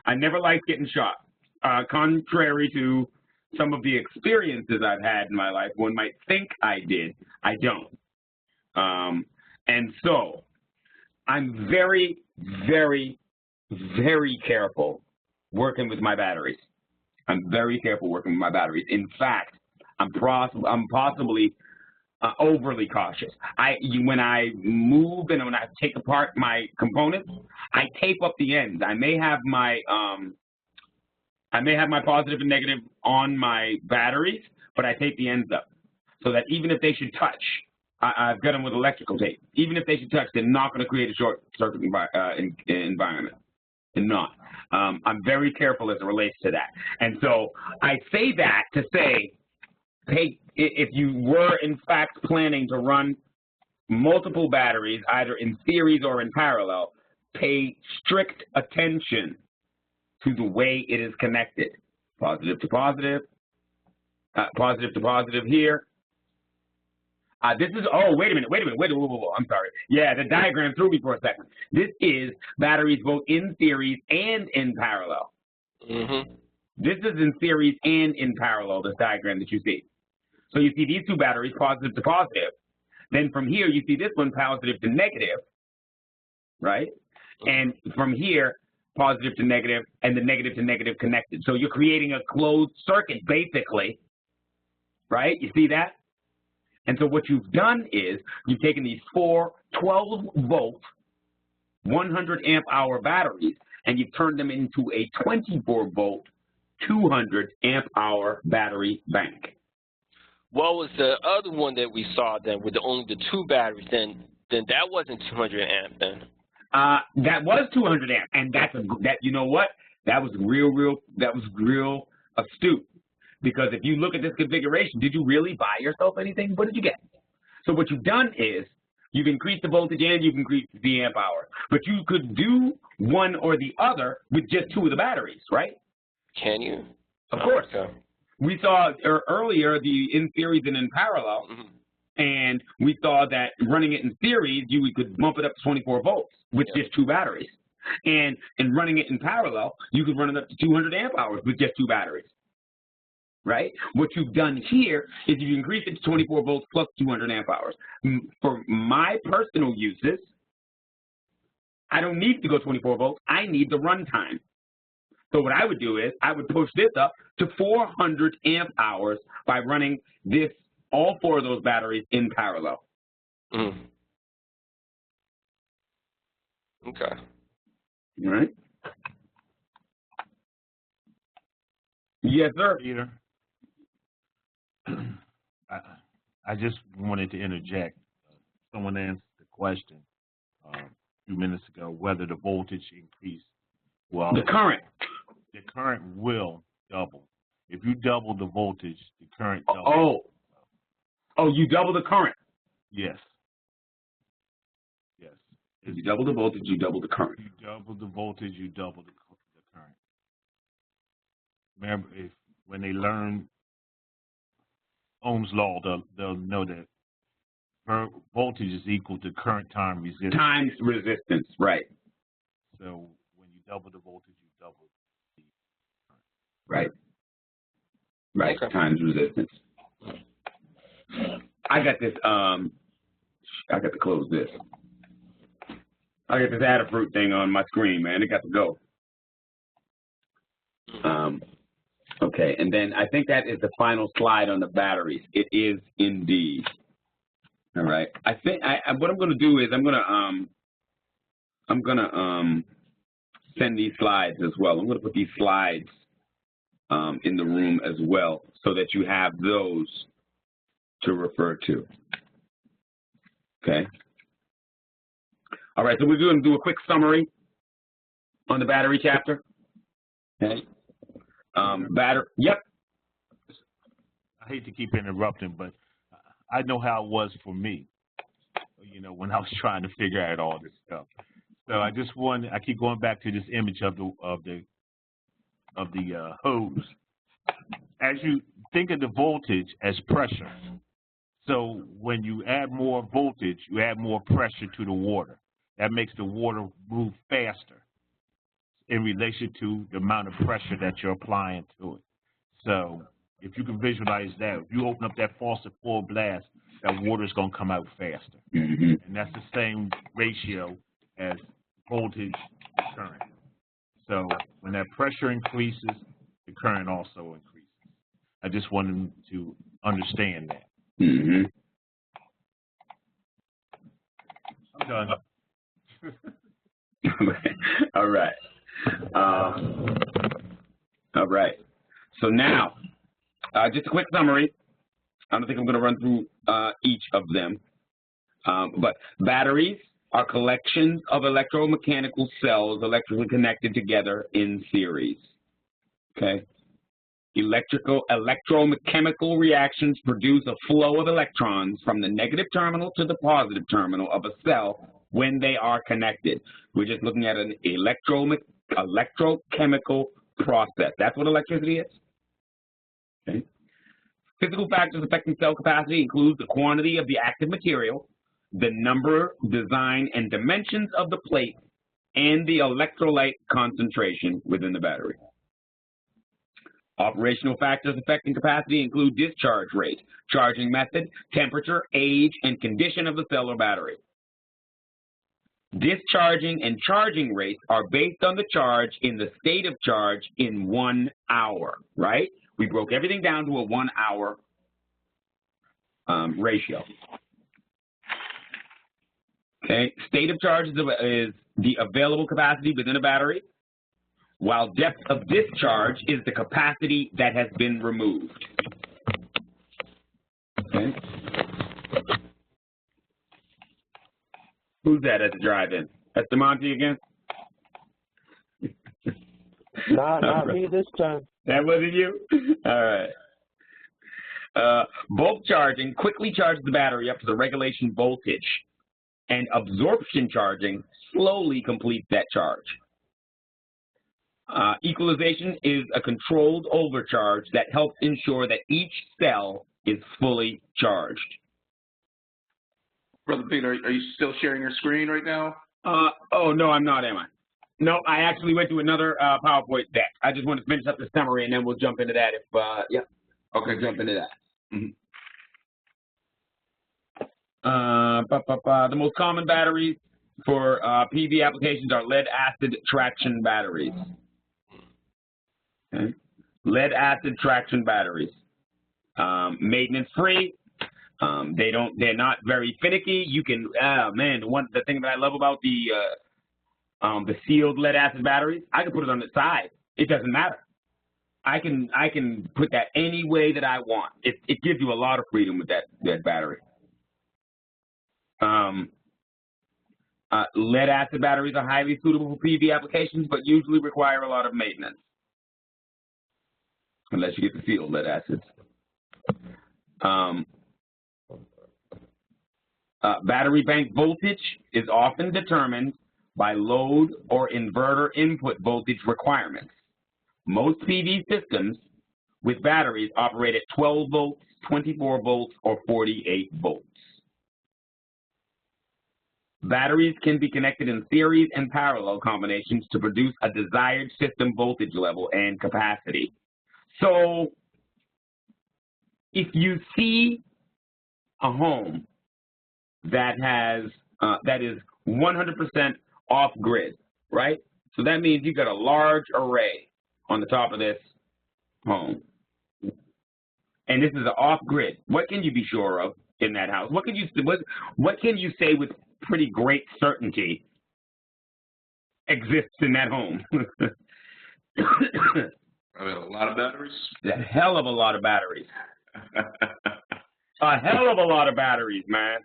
I never liked getting shot. Contrary to some of the experiences I've had in my life, one might think I did. I don't. And so I'm very, very, very careful working with my batteries. I'm very careful working with my batteries. In fact, I'm possibly overly cautious. When I move and when I take apart my components, I tape up the ends. I may have my positive and negative on my batteries, but I tape the ends up so that even if they should touch, I've got them with electrical tape. Even if they should touch, they're not going to create a short circuit environment. They're not. I'm very careful as it relates to that. And so I say that to say, hey, if you were in fact planning to run multiple batteries, either in series or in parallel, pay strict attention to the way it is connected. Positive to positive here. This is, oh, wait a minute, whoa, I'm sorry. Yeah, the diagram threw me for a second. This is batteries both in series and in parallel. Mm-hmm. This is in series and in parallel, this diagram that you see. So you see these two batteries, positive to positive. Then from here, you see this one, positive to negative, right? And from here, positive to negative, and the negative to negative connected. So you're creating a closed circuit, basically, right? You see that? And so what you've done is you've taken these four 12-volt, 100 amp hour batteries, and you've turned them into a 24-volt, 200 amp hour battery bank. What was the other one that we saw then with only the two batteries? Then that wasn't 200 amp then. That was 200 amp, and you know what? That was real astute. Because if you look at this configuration, did you really buy yourself anything? What did you get? So what you've done is, You've increased the voltage and you've increased the amp hour. But you could do one or the other with just 2 of the batteries, right? Can you? Of course. Okay. We saw earlier the in series and in parallel, and we saw that running it in series, you could bump it up to 24 volts with just 2 batteries. And running it in parallel, you could run it up to 200 amp hours with just 2 batteries. Right? What you've done here is you've increased it to 24 volts plus 200 amp hours. For my personal uses, I don't need to go 24 volts. I need the runtime. So what I would do is I would push this up to 400 amp hours by running this, all 4 of those batteries in parallel. Okay. All right. Yes, sir. Peter, I just wanted to interject. Someone answered the question a few minutes ago whether the voltage increased. Well, the current will double. If you double the voltage, the current doubles. Oh, you double the current. Yes. Yes. If you double the voltage, you double the current. You double the voltage, you double the current. Remember, when they learn Ohm's law, they'll know that voltage is equal to current times resistance. Times resistance, right. So when you double the voltage, you double the current. Right. Right, Okay. Times resistance. I got this, I got to close this. I got this Adafruit thing on my screen, man. It got to go. Okay, and then I think that is the final slide on the batteries. It is indeed. All right. I think what I'm going to do is I'm going to send these slides as well. I'm going to put these slides in the room as well so that you have those to refer to. Okay. All right, so we're going to do a quick summary on the battery chapter. Okay. Yep. I hate to keep interrupting, but I know how it was for me, you know, when I was trying to figure out all this stuff. So I keep going back to this image of the hose. As you think of the voltage as pressure, so when you add more voltage, you add more pressure to the water. That makes the water move faster in relation to the amount of pressure that you're applying to it. So if you can visualize that, if you open up that faucet full blast, that water is going to come out faster. And that's the same ratio as voltage to current. So when that pressure increases, the current also increases. I just wanted to understand that. I'm done. All right. All right. So now, just a quick summary. I don't think I'm going to run through each of them. But batteries are collections of electromechanical cells electrically connected together in series. Okay? Electrochemical reactions produce a flow of electrons from the negative terminal to the positive terminal of a cell when they are connected. We're just looking at an electrochemical process. That's what electricity is. Okay. Physical factors affecting cell capacity include the quantity of the active material, the number, design, and dimensions of the plate, and the electrolyte concentration within the battery. Operational factors affecting capacity include discharge rate, charging method, temperature, age, and condition of the cell or battery. Discharging and charging rates are based on the charge in the state of charge in 1 hour, right? We broke everything down to a 1 hour ratio. Okay, state of charge is the available capacity within a battery, while depth of discharge is the capacity that has been removed. Okay. Who's that at the drive-in? That's DeMonte again? Not me this time. That wasn't you? All right. Bulk charging quickly charges the battery up to the regulation voltage and absorption charging slowly completes that charge. Equalization is a controlled overcharge that helps ensure that each cell is fully charged. Brother Peter, are you still sharing your screen right now? Oh, no, I'm not, am I? No, I actually went to another PowerPoint deck. I just want to finish up the summary, and then we'll jump into that if, yeah. Okay, jump into that. The most common batteries for PV applications are lead-acid traction batteries. Okay. Lead-acid traction batteries. Maintenance-free. They're not very finicky. You can, man, the thing that I love about the sealed lead-acid batteries, I can put it on the side. It doesn't matter. I can put that any way that I want. It gives you a lot of freedom with that battery. Lead-acid batteries are highly suitable for PV applications, but usually require a lot of maintenance, unless you get the sealed lead acids. Battery bank voltage is often determined by load or inverter input voltage requirements. Most PV systems with batteries operate at 12 volts, 24 volts, or 48 volts. Batteries can be connected in series and parallel combinations to produce a desired system voltage level and capacity. So, if you see a home that has that is 100% off grid, right? So that means you've got a large array on the top of this home, and this is an off grid. What can you be sure of in that house? What can you say with pretty great certainty exists in that home? I mean, a lot of batteries. A hell of a lot of batteries. A hell of a lot of batteries, man.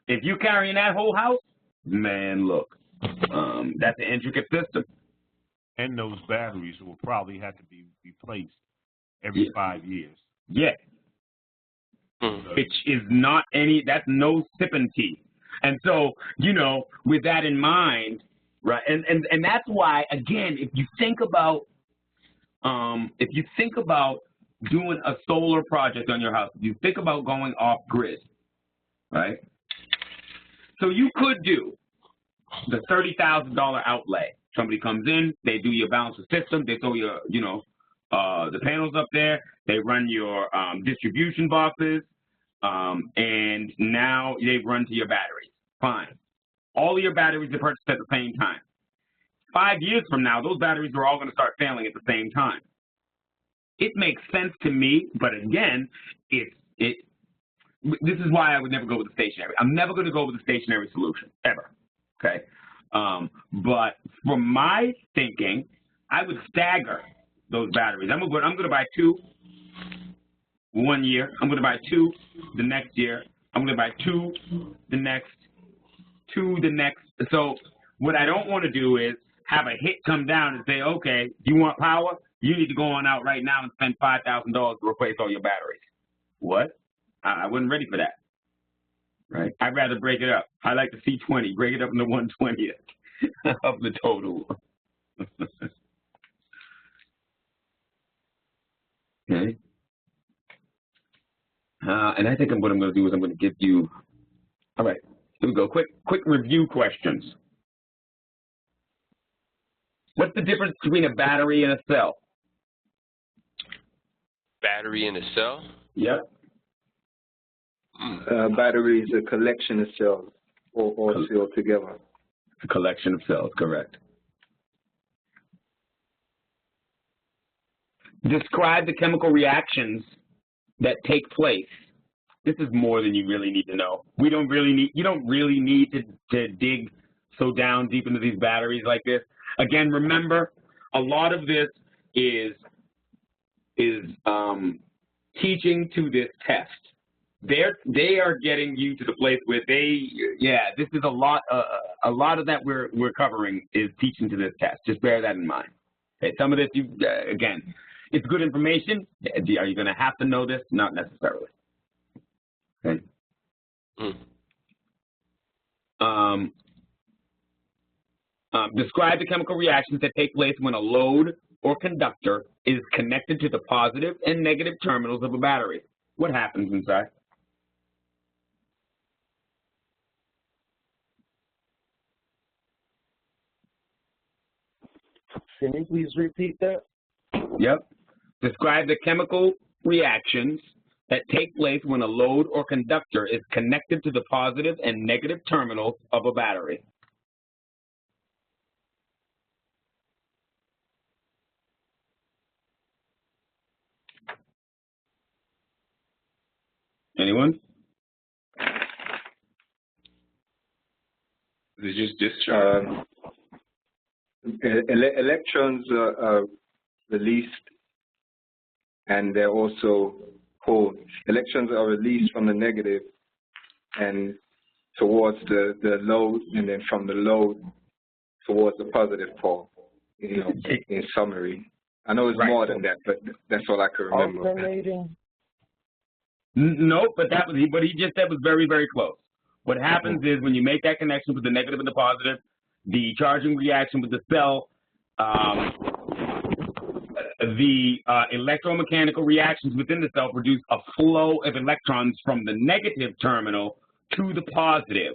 If you carrying that whole house, man, look, that's an intricate system. And those batteries will probably have to be replaced every 5 years. Yeah. Which is not that's no sipping tea. And so, you know, with that in mind, right, and that's why, again, if you think about doing a solar project on your house, if you think about going off grid, right? So you could do the $30,000 outlay. Somebody comes in, they do your balance of system, they throw your, the panels up there, they run your distribution boxes, and now they run to your batteries. Fine. All of your batteries are purchased at the same time. 5 years from now, those batteries are all going to start failing at the same time. It makes sense to me, but again, this is why I would never go with the stationary. I'm never going to go with the stationary solution, ever. Okay? But from my thinking, I would stagger those batteries. I'm going to buy 2 1 year. I'm going to buy 2 the next year. I'm going to buy 2 the next, 2 the next. So what I don't want to do is have a hit come down and say, okay, you want power? You need to go on out right now and spend $5,000 to replace all your batteries. What? I wasn't ready for that. Right? I'd rather break it up. I like the C20, break it up into 1/20th of the total. Okay. And I think what I'm going to do is I'm going to give you, all right, here we go. Quick review questions. What's the difference between a battery and a cell? Battery and a cell? Yep. Battery is a collection of cells, all sealed together. A collection of cells, correct. Describe the chemical reactions that take place. This is more than you really need to know. You don't really need to dig so down deep into these batteries like this. Again, remember, a lot of this is teaching to this test. They are getting you to the place where this is a lot of that we're covering is teaching to this test. Just bear that in mind. Okay, some of this, again, it's good information. Are you going to have to know this? Not necessarily. Okay. Describe the chemical reactions that take place when a load or conductor is connected to the positive and negative terminals of a battery. What happens inside? Can you please repeat that? Yep. Describe the chemical reactions that take place when a load or conductor is connected to the positive and negative terminals of a battery. Anyone? It's just discharge. Electrons are released, and they're also pulled. Electrons are released from the negative and towards the load, and then from the load towards the positive pole. You know, in summary, I know it's more than that, but that's all I can remember. Alternating. No, but that was what he just said was very, very close. What happens is when you make that connection with the negative and the positive, the charging reaction with the cell, the electromechanical reactions within the cell produce a flow of electrons from the negative terminal to the positive.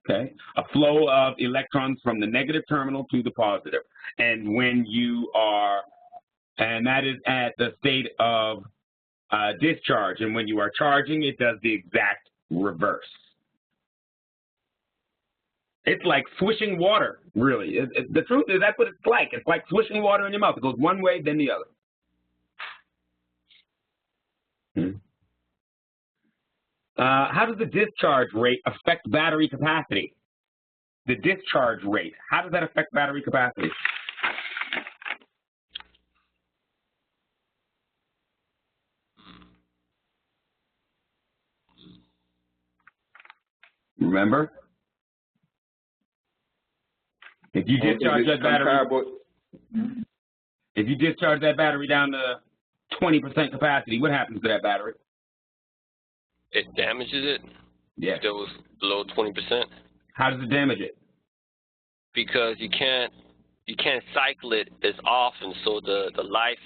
Okay, a flow of electrons from the negative terminal to the positive. And when you are, and that is at the state of discharge, and when you are charging, it does the exact reverse. It's like swishing water, really. The truth is, that's what it's like. It's like swishing water in your mouth. It goes one way, then the other. How does the discharge rate affect battery capacity? The discharge rate, how does that affect battery capacity? Remember? If you discharge that battery, if you discharge that battery down to 20% capacity, what happens to that battery? It damages it. Yeah. If it was below 20%. How does it damage it? Because you can't cycle it as often, so the life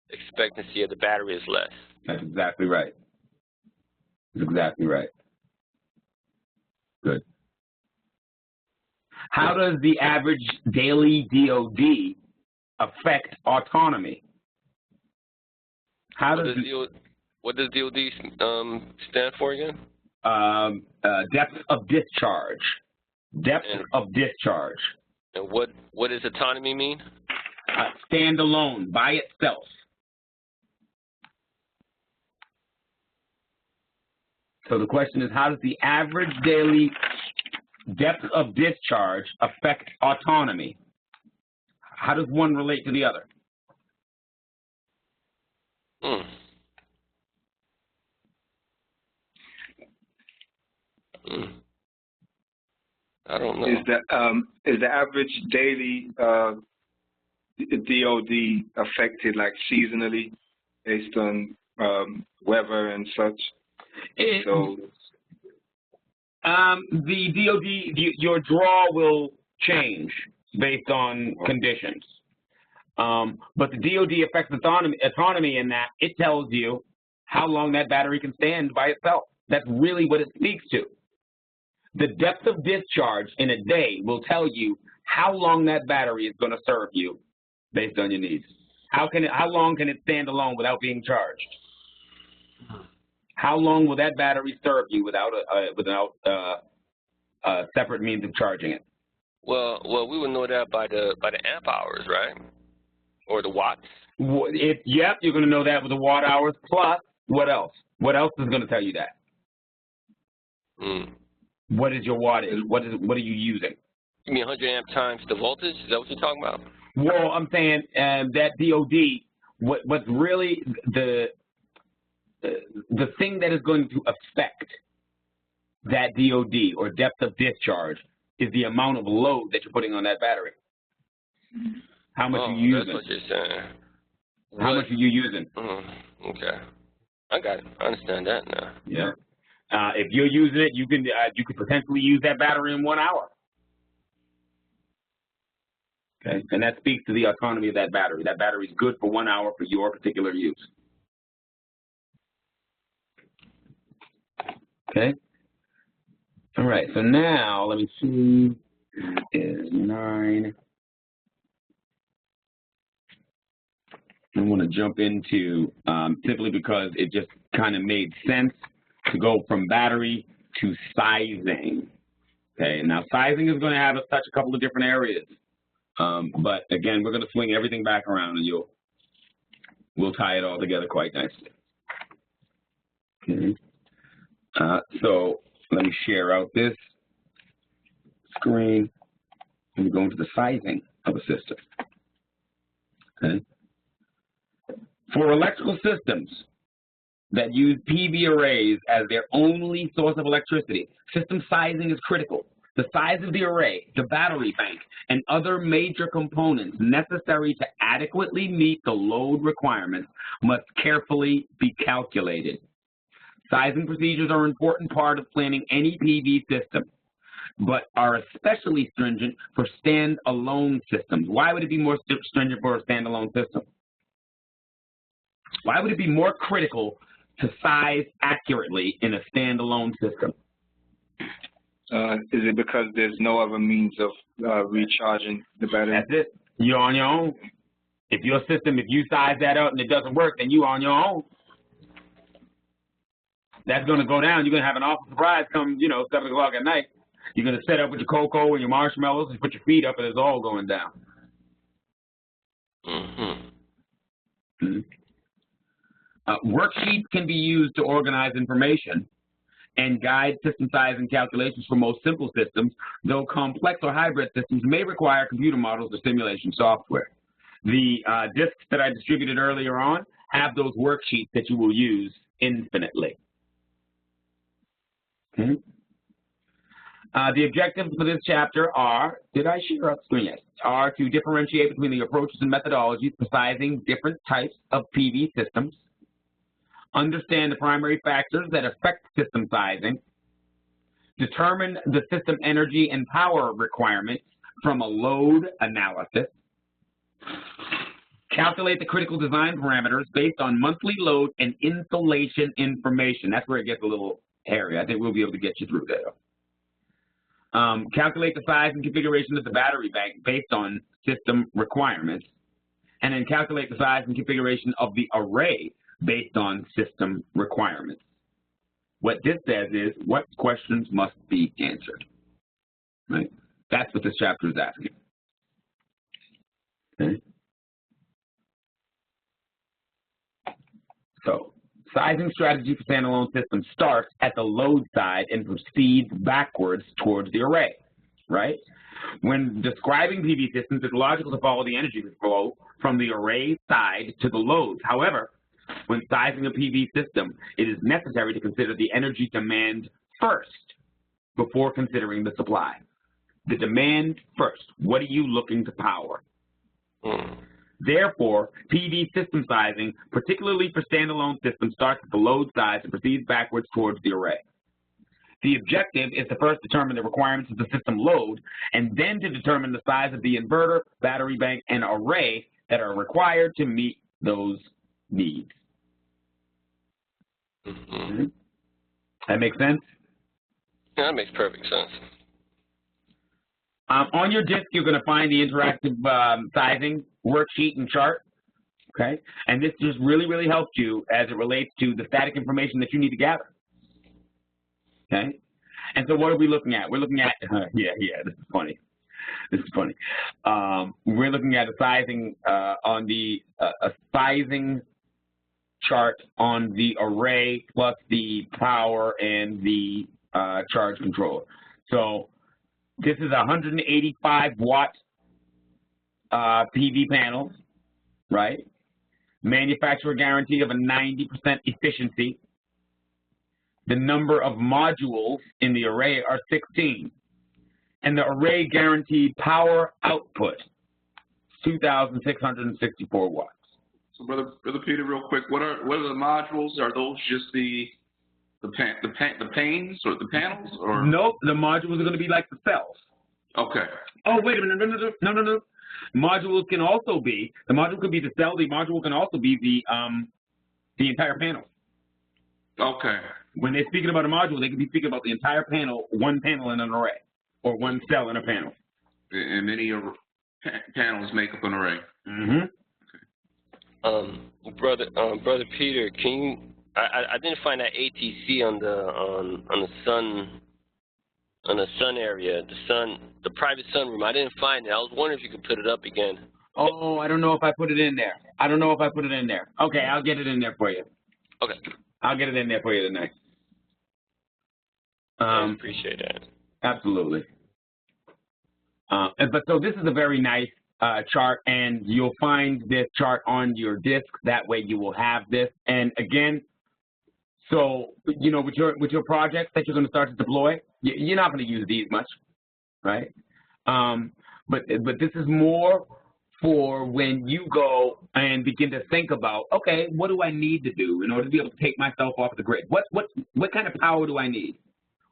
expectancy of the battery is less. That's exactly right. That's exactly right. Good. How does the average daily DOD affect autonomy? What does DOD stand for again? Depth of discharge. Depth of discharge. And what does autonomy mean? Stand alone, by itself. So the question is, how does the average daily depth of discharge affect autonomy? How does one relate to the other? I don't know. Is the average daily DOD affected like seasonally based on weather and such? The DOD, your draw will change based on conditions. But the DOD affects autonomy in that it tells you how long that battery can stand by itself. That's really what it speaks to. The depth of discharge in a day will tell you how long that battery is going to serve you based on your needs. How long can it stand alone without being charged? How long will that battery serve you without a separate means of charging it? Well, we would know that by the amp hours, right? Or the watts. Yep, you're going to know that with the watt hours. Plus, what else? What else is going to tell you that? What is your wattage? What are you using? You mean 100 amp times the voltage? Is that what you're talking about? Well, I'm saying that DOD. What's really the thing that is going to affect that DOD or depth of discharge is the amount of load that you're putting on that battery. How much are you using? That's what you're saying. How much are you using? Okay. I got it. I understand that now. Yeah. If you're using it, you could potentially use that battery in 1 hour. Okay, and that speaks to the autonomy of that battery. That battery is good for 1 hour for your particular use. Okay. All right. So now let me see. Is 9. I want to jump into simply because it just kind of made sense to go from battery to sizing. Okay. Now sizing is going to have us touch a couple of different areas. But again, we're going to swing everything back around, and we'll tie it all together quite nicely. Okay. So let me share out this screen and go into the sizing of a system. Okay. For electrical systems that use PV arrays as their only source of electricity, system sizing is critical. The size of the array, the battery bank, and other major components necessary to adequately meet the load requirements must carefully be calculated. Sizing procedures are an important part of planning any PV system, but are especially stringent for standalone systems. Why would it be more stringent for a standalone system? Why would it be more critical to size accurately in a standalone system? Is it because there's no other means of recharging the battery? That's it. You're on your own. If your system, if you size that up and it doesn't work, then you're on your own. That's going to go down. You're going to have an awful surprise come, 7 o'clock at night. You're going to set up with your cocoa and your marshmallows and put your feet up, and it's all going down. Worksheets can be used to organize information and guide system size and calculations for most simple systems, though complex or hybrid systems may require computer models or simulation software. The discs that I distributed earlier on have those worksheets that you will use infinitely. Okay. The objectives for this chapter are, did I share up screen? Yes, are to differentiate between the approaches and methodologies for sizing different types of PV systems, understand the primary factors that affect system sizing, determine the system energy and power requirements from a load analysis, calculate the critical design parameters based on monthly load and installation information. That's where it gets a little hairy. I think we'll be able to get you through that. Calculate the size and configuration of the battery bank based on system requirements, and then calculate the size and configuration of the array based on system requirements. What this says is, what questions must be answered? Right? That's what this chapter is asking. Okay. So, sizing strategy for standalone systems starts at the load side and proceeds backwards towards the array, right? When describing PV systems, it's logical to follow the energy flow from the array side to the loads. However, when sizing a PV system, it is necessary to consider the energy demand first before considering the supply. The demand first. What are you looking to power? Therefore, PV system sizing, particularly for standalone systems, starts at the load side and proceeds backwards towards the array. The objective is to first determine the requirements of the system load, and then to determine the size of the inverter, battery bank, and array that are required to meet those needs. That makes sense? Yeah, that makes perfect sense. On your disk, you're going to find the interactive sizing worksheet and chart, okay? And this just really helps you as it relates to the static information that you need to gather, okay? And so what are we looking at? We're looking at, this is funny. This is funny. We're looking at a sizing on the a sizing chart on the array plus the power and the charge controller. So this is 185 watt PV panels, right? Manufacturer guarantee of a 90% efficiency. The number of modules in the array are 16. And the array guaranteed power output, 2,664 watts. So, Brother Peter, real quick, what are the modules? Are those just the The panes or the panels or? Nope, the modules are going to be like the cells. Okay. Oh, wait a minute, no. Modules can also be, the module could be the cell, the module can also be the entire panel. Okay. When they're speaking about a module, they could be speaking about the entire panel, one panel in an array, or one cell in a panel. And many panels make up an array. Mm-hmm. Brother Peter, can you? I didn't find that ATC on the sun area, the private sunroom. I didn't find it. I was wondering if you could put it up again. Oh, I don't know if I put it in there. Okay, I'll get it in there for you. Okay. I'll get it in there for you tonight. I appreciate that. Absolutely. But so this is a very nice chart, and you'll find this chart on your disk. That way you will have this. And again, so, you know, with your projects that you're going to start to deploy, you're not going to use these much, right? But this is more for when you go and begin to think about, okay, what do I need to do in order to be able to take myself off the grid? What kind of power do I need?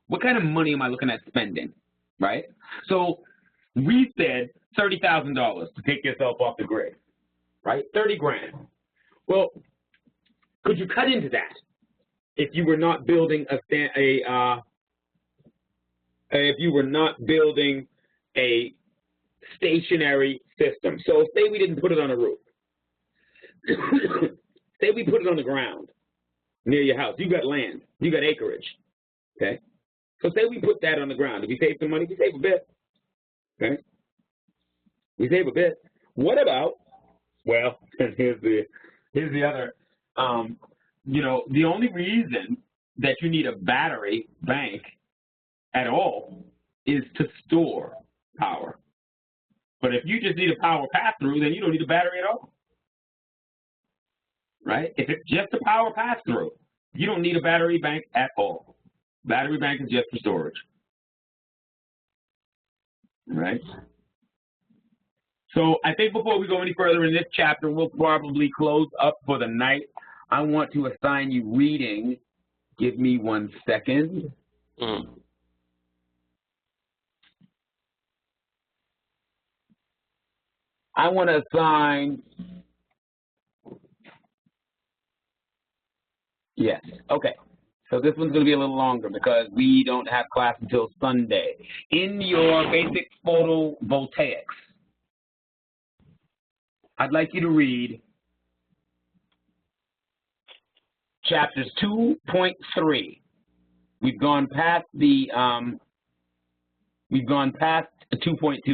What kind of money am I looking at spending, right? So we said $30,000 to take yourself off the grid, right? 30 grand. Well, could you cut into that if you were not building a stationary system? So say we didn't put it on a roof. Say we put it on the ground near your house. You got land. You got acreage. Okay? So say we put that on the ground. If we save some money, we save a bit. Okay? We save a bit. What about, well, here's the other, you know, the only reason that you need a battery bank at all is to store power. But if you just need a power pass-through, then you don't need a battery at all, right? If it's just a power pass-through, you don't need a battery bank at all. Battery bank is just for storage, right? So I think before we go any further in this chapter, we'll probably close up for the night. I want to assign you reading. Give me 1 second. I want to assign, yes, okay. So this one's going to be a little longer because we don't have class until Sunday. In your basic photovoltaics, I'd like you to read chapters 2.3. We've gone past 2.2,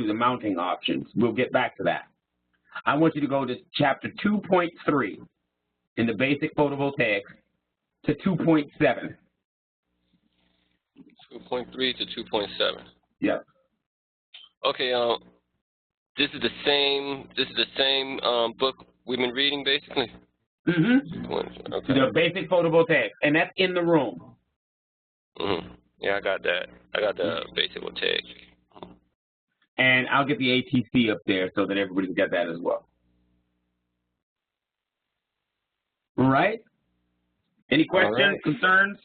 the mounting options. We'll get back to that. I want you to go to chapter 2.3 in the basic photovoltaics to 2.7. 2.3 to 2.7. Yep. Okay. This is the same book we've been reading, basically. Mm-hmm. Okay. The basic photovoltaics, and that's in the room. Mm-hmm. Yeah, I got that. I got the basic voltaic. And I'll get the ATC up there so that everybody's got that as well. All right? Any questions, concerns?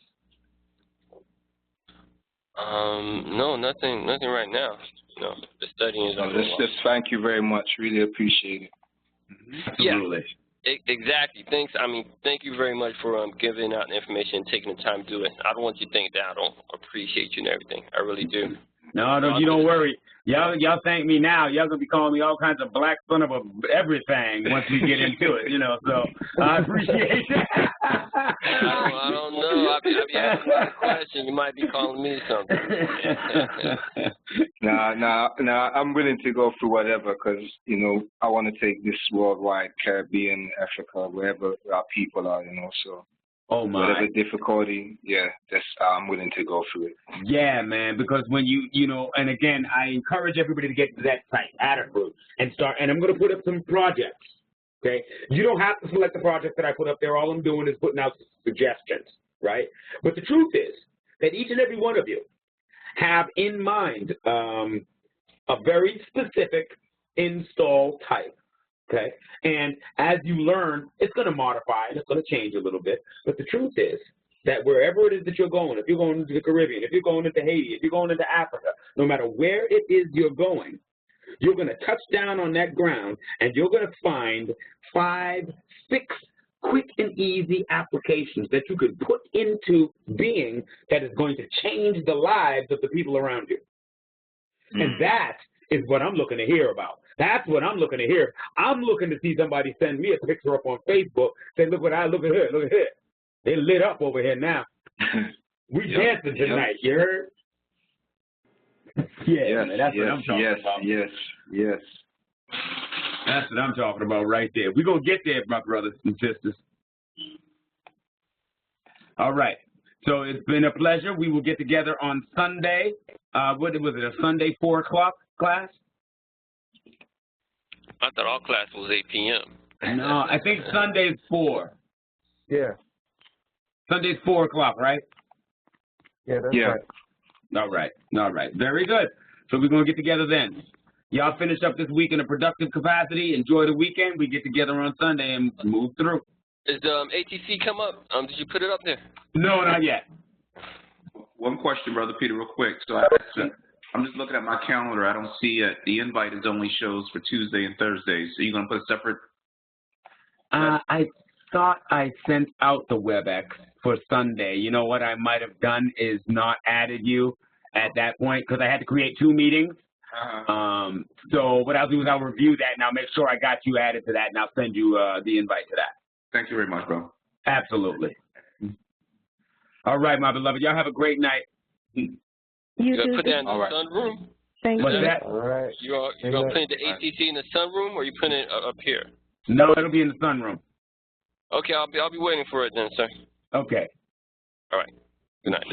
No, nothing right now. No, the studying is on. Just thank you very much. Really appreciate it. Absolutely. Yeah, exactly. Thanks. I mean, thank you very much for giving out the information and taking the time to do it. I don't want you to think that I don't appreciate you and everything. I really do. No, you don't worry. Y'all thank me now. Y'all gonna be calling me all kinds of black son of everything once we get into it, you know. So I appreciate it. I don't know. I'll be asking you a question. You might be calling me something. Nah. I'm willing to go through whatever because, you know, I want to take this worldwide, Caribbean, Africa, wherever our people are, you know, so. Oh my. Whatever difficulty, yeah, I'm willing to go through it. Yeah, man, because when you know, and again, I encourage everybody to get to that site, Adafruit, and start, and I'm going to put up some projects, okay? You don't have to select the project that I put up there. All I'm doing is putting out suggestions, right? But the truth is that each and every one of you have in mind a very specific install type. Okay, and as you learn, it's going to modify and it's going to change a little bit. But the truth is that wherever it is that you're going, if you're going into the Caribbean, if you're going into Haiti, if you're going into Africa, no matter where it is you're going, you're going to touch down on that ground, and you're going to find 5, 6 quick and easy applications that you could put into being that is going to change the lives of the people around you. And that is what I'm looking to hear about. That's what I'm looking to hear. I'm looking to see somebody send me a picture up on Facebook, say, look at here, look at here. They lit up over here now. We dancing tonight, you heard? Yeah, man, that's what I'm talking about. Yes. That's what I'm talking about right there. We're going to get there, my brothers and sisters. All right. So it's been a pleasure. We will get together on Sunday. What was it, a Sunday 4 o'clock class? I thought all class was 8 p.m. No, I think Sunday's 4. Yeah. Sunday's 4 o'clock, right? Yeah, that's right. All right. Very good. So we're going to get together then. Y'all finish up this week in a productive capacity. Enjoy the weekend. We get together on Sunday and move through. Is ATC come up? Did you put it up there? No, not yet. One question, Brother Peter, real quick. So I'm just looking at my calendar. I don't see it. The invite is only shows for Tuesday and Thursdays. So you're going to put a separate? I thought I sent out the WebEx for Sunday. You know what I might have done is not added you at that point because I had to create 2 meetings. So what I'll do is I'll review that and I'll make sure I got you added to that and I'll send you the invite to that. Thank you very much, bro. Absolutely. All right, my beloved. Y'all have a great night. You gonna put that in the sunroom? Thank What's you. that? All right. You gonna put the ATC in the sunroom, or you put it up here? No, it'll be in the sunroom. Okay, I'll be waiting for it then, sir. Okay. All right. Good night.